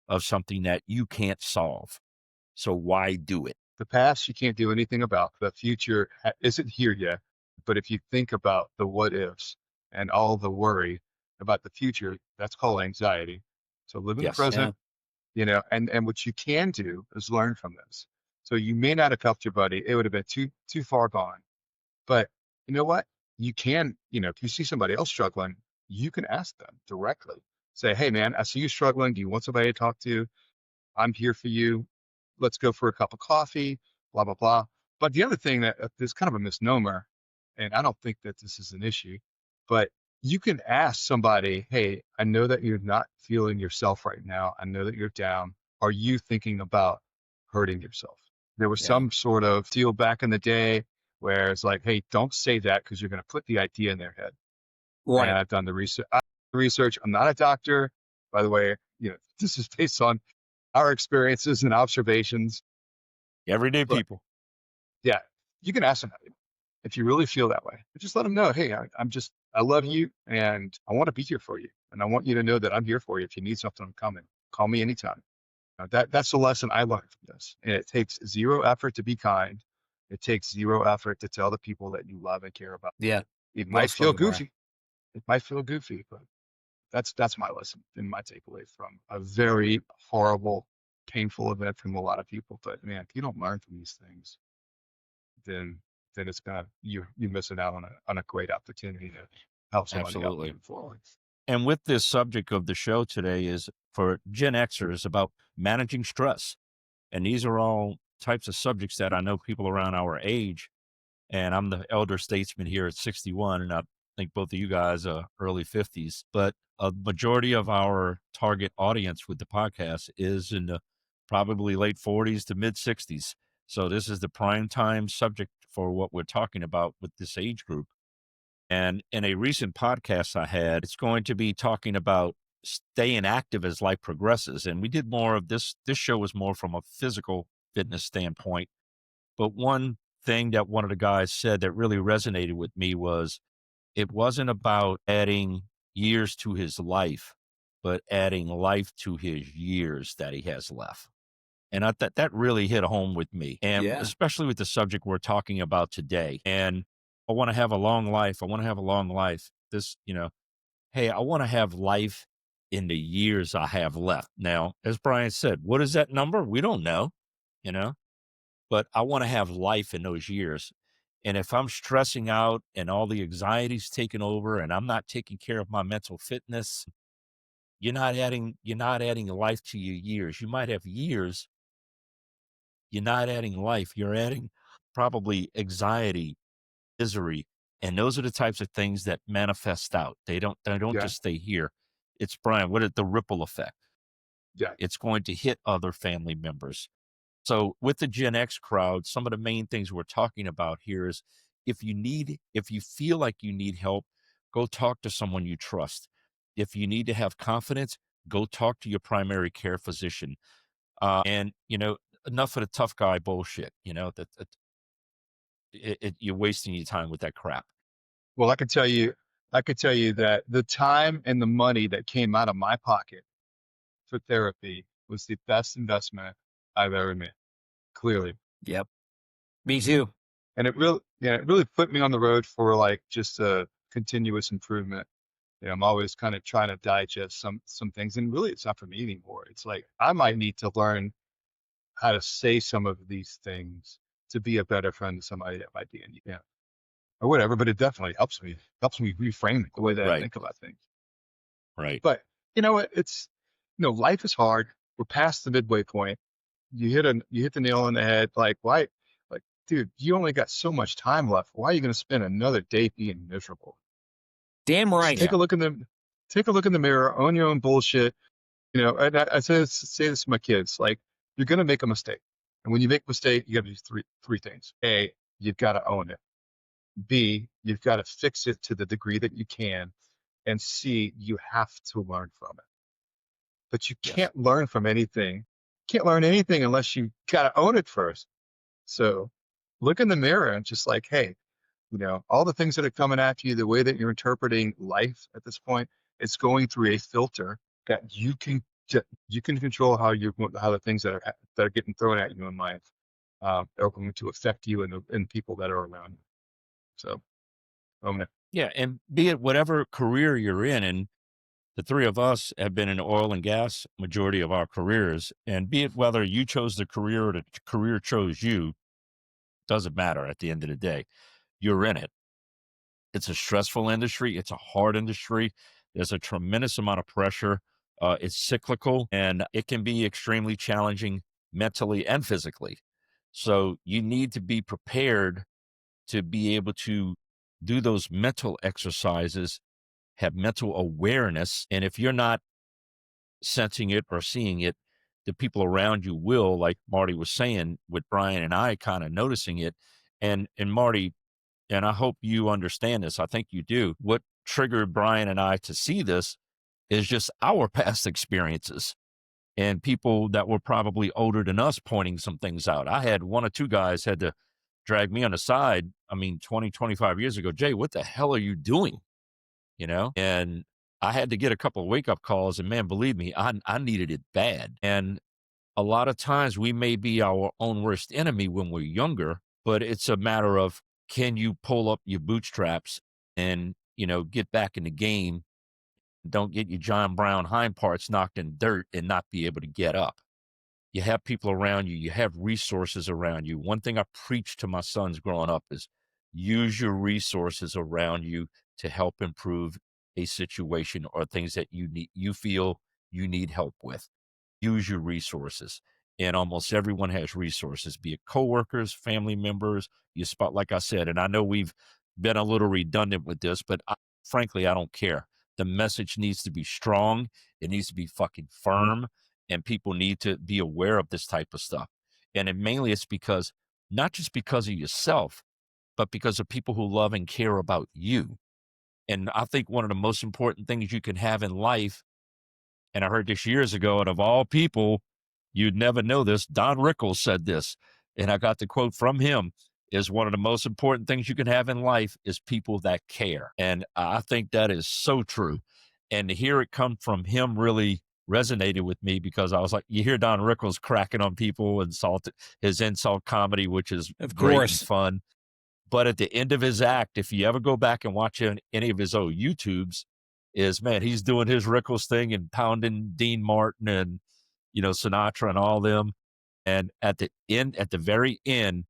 of something that you can't solve. So why do it? The past you can't do anything about. The future isn't here yet. But if you think about the what ifs and all the worry about the future, that's called anxiety. So live in the present, and what you can do is learn from this. So you may not have helped your buddy. It would have been too far gone. But you know what? You can, if you see somebody else struggling, you can ask them directly. Say, hey man, I see you struggling. Do you want somebody to talk to? I'm here for you. Let's go for a cup of coffee, blah, blah, blah. But the other thing that is kind of a misnomer, and I don't think that this is an issue, but you can ask somebody, hey, I know that you're not feeling yourself right now. I know that you're down. Are you thinking about hurting yourself? There was some sort of deal back in the day where it's like, hey, don't say that because you're going to put the idea in their head. Right. And I've done the research. I'm not a doctor, by the way. This is based on our experiences and observations. Everyday people. Yeah. You can ask them if you really feel that way. But just let them know, hey, I love you and I want to be here for you. And I want you to know that I'm here for you. If you need something, I'm coming. Call me anytime. That's the lesson I learned from this. And it takes zero effort to be kind. It takes zero effort to tell the people that you love and care about. Yeah. It might feel goofy. It might feel goofy, but that's my lesson and my takeaway from a very horrible, painful event from a lot of people. But man, if you don't learn from these things, then it's you're missing out on a great opportunity to help somebody out moving forward. And with this subject of the show today is for Gen Xers about managing stress. And these are all types of subjects that I know people around our age, and I'm the elder statesman here at 61, and I think both of you guys are early 50s, but a majority of our target audience with the podcast is in the probably late 40s to mid 60s. So this is the prime time subject for what we're talking about with this age group. And in a recent podcast I had, it's going to be talking about staying active as life progresses. And we did more of this. This show was more from a physical fitness standpoint. But one thing that one of the guys said that really resonated with me was it wasn't about adding years to his life, but adding life to his years that he has left. And I thought that really hit home with me, and especially with the subject we're talking about today. And I want to have a long life. I want to have a long life. Hey, I want to have life in the years I have left. Now, as Bryan said, what is that number? We don't know, but I want to have life in those years. And if I'm stressing out and all the anxiety's taking over and I'm not taking care of my mental fitness, you're not adding life to your years. You might have years. You're not adding life. You're adding probably anxiety, misery. And those are the types of things that manifest out. They don't just stay here. It's Bryan, what is the ripple effect? Yeah. It's going to hit other family members. So with the Gen X crowd, some of the main things we're talking about here is if you feel like you need help, go talk to someone you trust. If you need to have confidence, go talk to your primary care physician. And enough of the tough guy bullshit, you're wasting your time with that crap. Well, I could tell you that the time and the money that came out of my pocket for therapy was the best investment I've ever made. Clearly. Yep. Me too. And it really put me on the road for like just a continuous improvement. I'm always kind of trying to digest some things, and really it's not for me anymore. It's like I might need to learn how to say some of these things to be a better friend to somebody that might be in. or whatever, but it definitely helps me reframe the way that I Right. think about things. Right. But you know what? It's, life is hard. We're past the midway point. You hit the nail on the head. Like, why? Like, dude, you only got so much time left. Why are you going to spend another day being miserable? Damn Just right. take a look in the mirror, own your own bullshit. And I say this to my kids, like, you're going to make a mistake. And when you make a mistake, you got to do three things. A, you've got to own it. B, you've got to fix it to the degree that you can. And C, you have to learn from it. But you Yes. can't learn from anything. Can't learn anything unless you got to own it first. So look in the mirror and just like, hey, all the things that are coming at you, the way that you're interpreting life at this point, it's going through a filter that you can control how the things that are getting thrown at you in life are going to affect you and people that are around you. So, Yeah. And be it whatever career you're in, and the three of us have been in oil and gas majority of our careers, and be it whether you chose the career or the career chose you, doesn't matter at the end of the day. You're in it. It's a stressful industry. It's a hard industry. There's a tremendous amount of pressure. It's cyclical, and it can be extremely challenging mentally and physically. So you need to be prepared to be able to do those mental exercises, have mental awareness. And if you're not sensing it or seeing it, the people around you will, like Marty was saying, with Bryan and I kind of noticing it. And Marty, and I hope you understand this, I think you do. What triggered Bryan and I to see this is just our past experiences and people that were probably older than us pointing some things out. I had one or two guys had to drag me on the side. 20, 25 years ago, Jay, what the hell are you doing? And I had to get a couple of wake up calls, and man, believe me, I needed it bad. And a lot of times we may be our own worst enemy when we're younger, but it's a matter of, can you pull up your bootstraps and, get back in the game? Don't get your John Brown hind parts knocked in dirt and not be able to get up. You have people around you. You have resources around you. One thing I preach to my sons growing up is use your resources around you to help improve a situation or things that you feel you need help with. Use your resources. And almost everyone has resources, be it coworkers, family members, you spot, like I said, and I know we've been a little redundant with this, but frankly, I don't care. The message needs to be strong. It needs to be fucking firm, and people need to be aware of this type of stuff. And mainly it's because, not just because of yourself, but because of people who love and care about you. And I think one of the most important things you can have in life, and I heard this years ago, and of all people, you'd never know this, Don Rickles said this, and I got the quote from him, is one of the most important things you can have in life is people that care. And I think that is so true. And to hear it come from him really resonated with me, because I was like, you hear Don Rickles cracking on people, his insult comedy, which is great and fun. But at the end of his act, if you ever go back and watch any of his old YouTubes, he's doing his Rickles thing and pounding Dean Martin and, Sinatra and all them. And at the very end,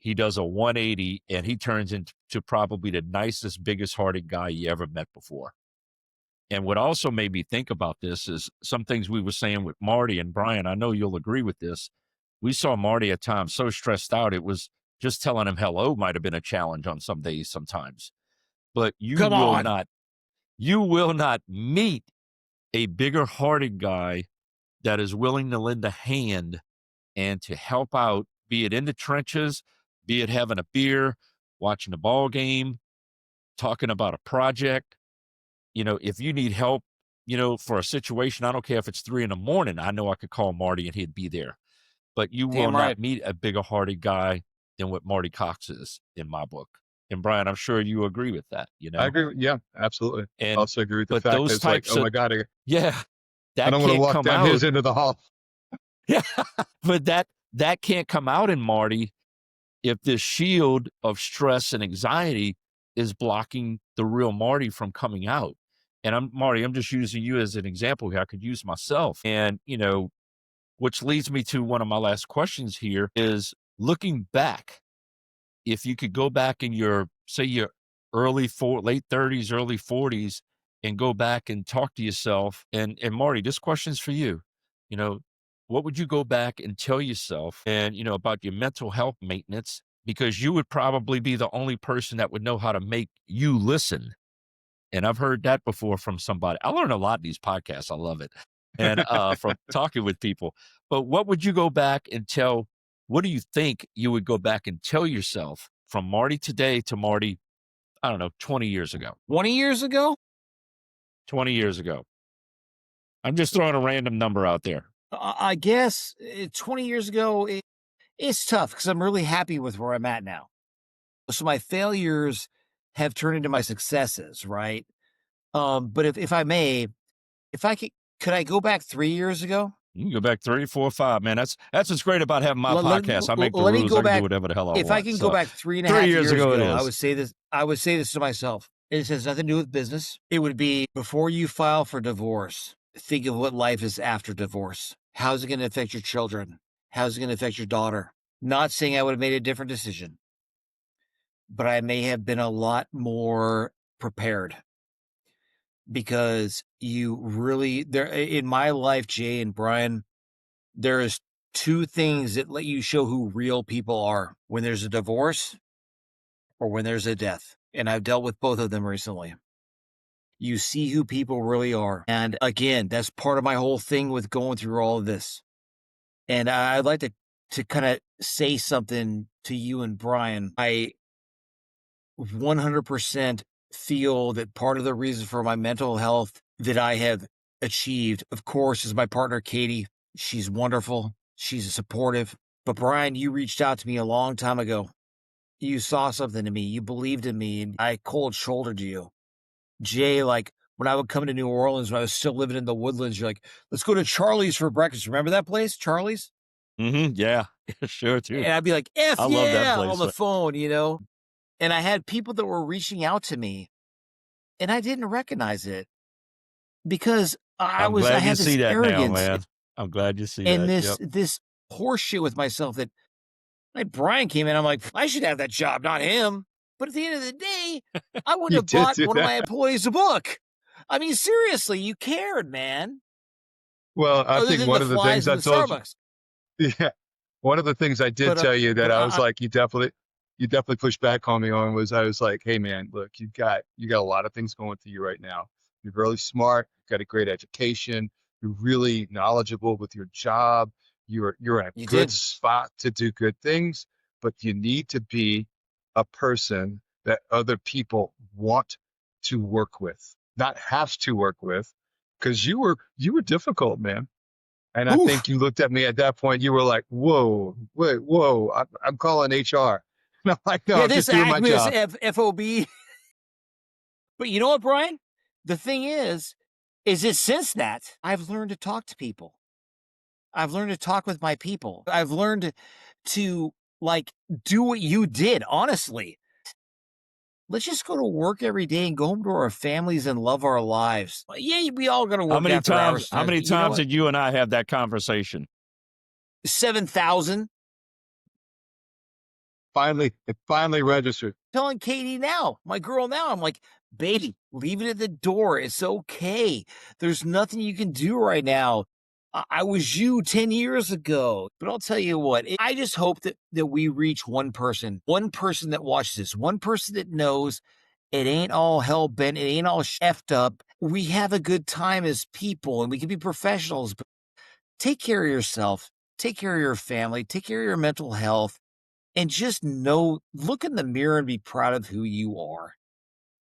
he does a 180 and he turns into probably the nicest, biggest hearted guy you ever met before. And what also made me think about this is some things we were saying with Marty and Bryan. I know you'll agree with this. We saw Marty at times so stressed out, it was just telling him hello might have been a challenge on some days sometimes. But you will not meet a bigger hearted guy that is willing to lend a hand and to help out, be it in the trenches, be it having a beer, watching a ball game, talking about a project. If you need help, for a situation, I don't care if it's 3 a.m, I know I could call Marty and he'd be there. But you will not meet a bigger hearted guy than what Marty Cox is in my book. And Bryan, I'm sure you agree with that. I agree. Yeah, absolutely. And I also agree with the but fact those that it's like, types oh of my God, I I don't want to can't walk come down out. his end of the hall. Yeah, but that can't come out in Marty if this shield of stress and anxiety is blocking the real Marty from coming out. And Marty, I'm just using you as an example here. I could use myself. And, which leads me to one of my last questions here is, looking back, if you could go back in your say you're late 30s, early 40s, and go back and talk to yourself. And Marty, this question's for you. You know, what would you go back and tell yourself and, you know, about your mental health maintenance? Because you would probably be the only person that would know how to make you listen. And I've heard that before from somebody. I learn a lot in these podcasts. I love it. And from talking with people. But what would you go back and what do you think you would go back and tell yourself from Marty today to Marty, I don't know, 20 years ago? 20 years ago? 20 years ago. I'm just throwing a random number out there. I guess 20 years ago, it's tough because I'm really happy with where I'm at now. So my failures have turned into my successes, right? But if I may, if I could I go back 3 years ago? You can go back 3, 4, 5, man. That's what's great about having my podcast. I make the rules. I can do whatever the hell I want. If I can go back 3.5 years ago, I would say this to myself. It has nothing to do with business. It would be before you file for divorce, think of what life is after divorce. How's it going to affect your children? How's it going to affect your daughter? Not saying I would have made a different decision, but I may have been a lot more prepared. Because you really, there in my life, Jay and Bryan, there's two things that let you show who real people are: when there's a divorce or when there's a death. And I've dealt with both of them recently. You see who people really are. And again, that's part of my whole thing with going through all of this. And I'd like to kind of say something to you and Bryan. I 100% feel that part of the reason for my mental health that I have achieved, of course, is my partner, Katie. She's wonderful. She's supportive. But Bryan, you reached out to me a long time ago. You saw something in me. You believed in me, and I cold shouldered you. Jay, like when I would come to New Orleans, when I was still living in the Woodlands, you're like, let's go to Charlie's for breakfast. Remember that place, Charlie's? Mm-hmm. Yeah, sure, too. And I'd be like, I love that place. on the phone, you know? And I had people that were reaching out to me, and I didn't recognize it because I had this arrogance. Now, man. I'm glad you see that. And this horse shit with myself that like Bryan came in, I'm like, I should have that job, not him. But at the end of the day, I wouldn't have bought one of my employees a book. I mean, seriously, you cared, man. Well, I think one of the things I told you, one of the things I did tell you that I was like, you definitely pushed back on me on was I was like, hey man, look, you got a lot of things going for you right now. You're really smart. You've got a great education. You're really knowledgeable with your job. You're in a good spot to do good things, but you need to be a person that other people want to work with, not have to work with, because you were difficult, man. And I think you looked at me at that point. You were like, whoa, I'm calling HR. And I'm like, no, I'm just doing my job. FOB. But you know what, Bryan? The thing is that since that, I've learned to talk to people. I've learned to talk with my people. I've learned to like do what you did, honestly. Let's just go to work every day and go home to our families and love our lives. Yeah, we all going to work. How many times did you and I have that conversation? 7,000. It finally registered. Telling Katie now, my girl now, I'm like, baby, leave it at the door. It's okay. There's nothing you can do right now. I was you 10 years ago. But I'll tell you what, I just hope that we reach one person that watches this, one person that knows it ain't all hell bent, it ain't all effed up. We have a good time as people and we can be professionals, but take care of yourself, take care of your family, take care of your mental health, and just look in the mirror and be proud of who you are.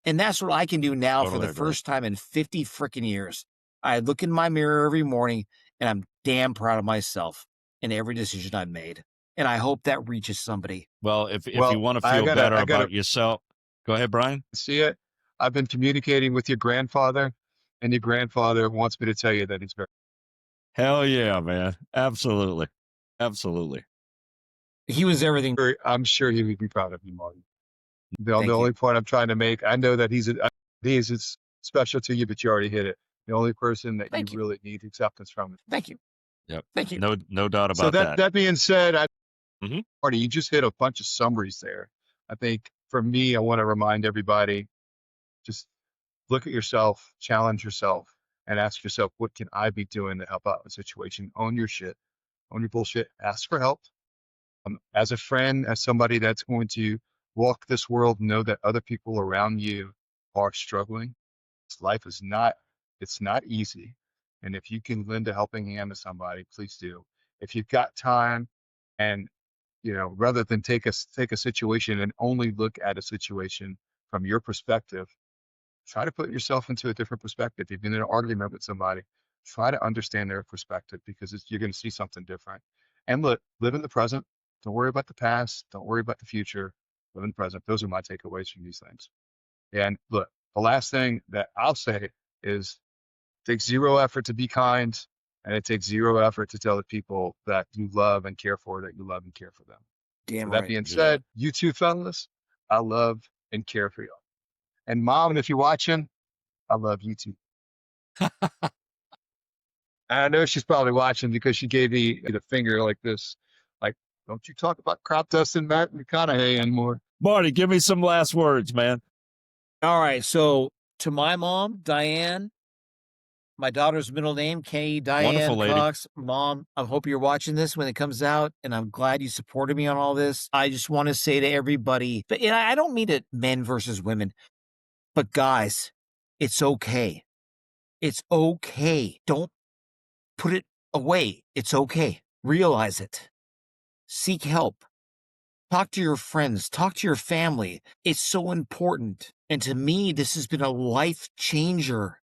And that's what I can do now for the first time in 50 freaking years. I look in my mirror every morning and I'm damn proud of myself in every decision I've made. And I hope that reaches somebody. Well, if you want to feel better about yourself, go ahead, Bryan. See it? I've been communicating with your grandfather, and your grandfather wants me to tell you that he's very. Hell yeah, man. Absolutely. Absolutely. He was everything. I'm sure he would be proud of you, Marty. The only point I'm trying to make, I know that he's special to you, but you already hit it. The only person that you really need acceptance from is. Thank you. Yep. Thank you. No doubt about that. That being said, Marty, you just hit a bunch of summaries there. I think for me, I want to remind everybody, just look at yourself, challenge yourself, and ask yourself, what can I be doing to help out the situation? Own your shit, own your bullshit, ask for help. As a friend, as somebody that's going to walk this world, know that other people around you are struggling. Life is not, it's not easy. And if you can lend a helping hand to somebody, please do. If you've got time, and rather than take a situation and only look at a situation from your perspective, try to put yourself into a different perspective. If you're in an argument with somebody, try to understand their perspective, because you're going to see something different. And look, live in the present. Don't worry about the past. Don't worry about the future. Live in the present. Those are my takeaways from these things. And look, the last thing that I'll say is, it takes zero effort to be kind, and it takes zero effort to tell the people that you love and care for, that you love and care for them. Damn With that right. being said, you two fellas, I love and care for y'all. And Mom, if you're watching, I love you too. I know she's probably watching, because she gave me the finger like this. Like, don't you talk about crop dusting Matt McConaughey anymore. Marty, give me some last words, man. All right. So to my mom, Diane, my daughter's middle name, Kenny Diane Cox. Mom, I hope you're watching this when it comes out, and I'm glad you supported me on all this. I just want to say to everybody, and I don't mean it men versus women, but guys, it's okay. It's okay. Don't put it away. It's okay. Realize it. Seek help. Talk to your friends. Talk to your family. It's so important. And to me, this has been a life changer.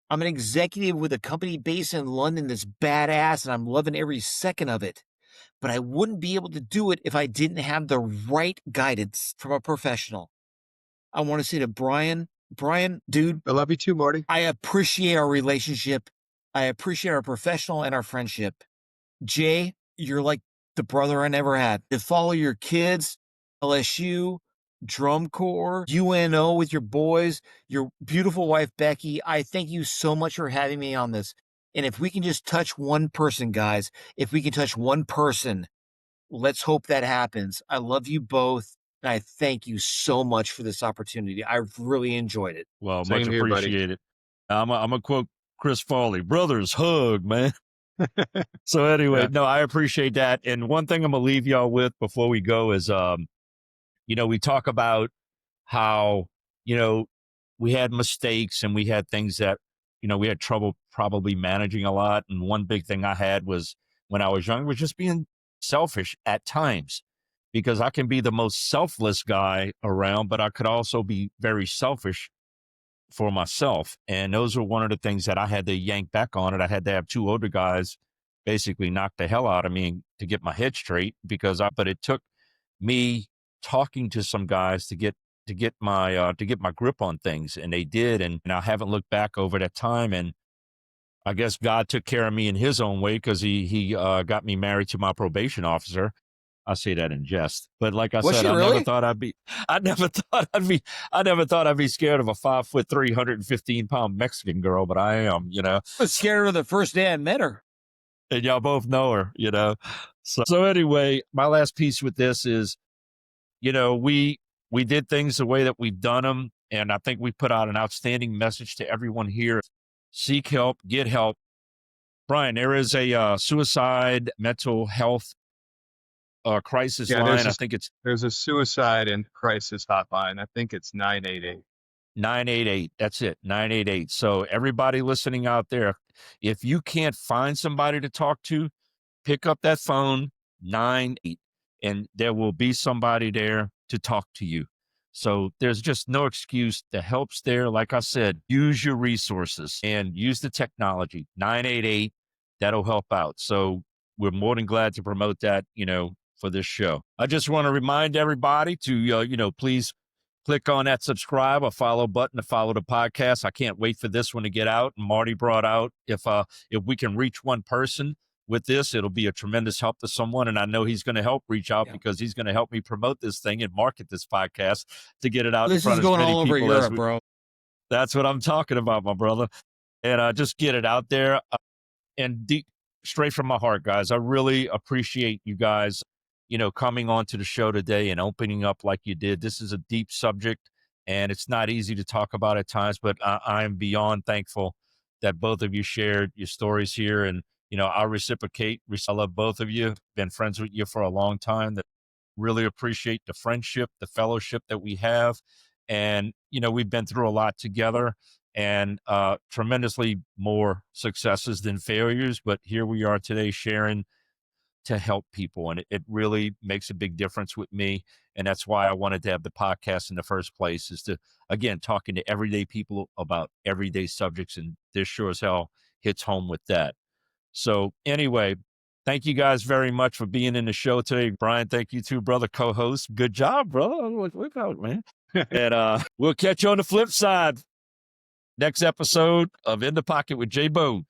I'm an executive with a company based in London that's badass, and I'm loving every second of it. But I wouldn't be able to do it if I didn't have the right guidance from a professional. I want to say to Bryan, dude, I love you too, Marty. I appreciate our relationship. I appreciate our professional and our friendship. Jay, you're like the brother I never had. To follow your kids, LSU, drum corps, UNO with your boys, your beautiful wife, Becky. I thank you so much for having me on this. And if we can just touch one person, guys, if we can touch one person, let's hope that happens. I love you both. And I thank you so much for this opportunity. I really enjoyed it. Well, Same much here, buddy. appreciated. I'm going to quote Chris Farley, brothers hug, man. So anyway, no, I appreciate that. And one thing I'm going to leave y'all with before we go is, we talk about how, we had mistakes and we had things that, we had trouble probably managing a lot. And one big thing I had was, when I was young, was just being selfish at times, because I can be the most selfless guy around, but I could also be very selfish for myself. And those were one of the things that I had to yank back on it. I had to have two older guys basically knock the hell out of me to get my head straight, but it took me talking to some guys to get my grip on things, and they did. And I haven't looked back over that time. And I guess God took care of me in his own way, because he got me married to my probation officer. I say that in jest, but like I said, I never thought I'd be scared of a 5 foot 315-pound Mexican girl, but I am, I was scared of the first day I met her. And y'all both know her, So anyway, my last piece with this is, we did things the way that we've done them. And I think we put out an outstanding message to everyone here. Seek help, get help. Bryan, there is a suicide mental health crisis line. I think there's a suicide and crisis hotline. I think it's 988. 988. That's it. 988. So everybody listening out there, if you can't find somebody to talk to, pick up that phone, 98, and there will be somebody there to talk to you. So there's just no excuse. The help's there. Like I said, use your resources and use the technology. 988, that'll help out. So we're more than glad to promote that, for this show. I just want to remind everybody to, please click on that subscribe or follow button to follow the podcast. I can't wait for this one to get out. And Marty brought out, if we can reach one person with this, it'll be a tremendous help to someone. And I know he's going to help reach out, because he's going to help me promote this thing and market this podcast to get it out in front of as many people. This is going all over Europe, bro. That's what I'm talking about, my brother. And just get it out there. And straight from my heart, guys, I really appreciate you guys, coming onto the show today and opening up like you did. This is a deep subject, and it's not easy to talk about at times, but I'm beyond thankful that both of you shared your stories here. And, I'll reciprocate. I love both of you. Been friends with you for a long time. That really appreciate the friendship, the fellowship that we have. And, we've been through a lot together, and tremendously more successes than failures. But here we are today sharing to help people. And it really makes a big difference with me. And that's why I wanted to have the podcast in the first place, is to, again, talking to everyday people about everyday subjects. And this sure as hell hits home with that. So anyway, thank you guys very much for being in the show today. Bryan, thank you too, brother, co-host. Good job, brother. Look out, man. And we'll catch you on the flip side. Next episode of In the Pocket with JayBo.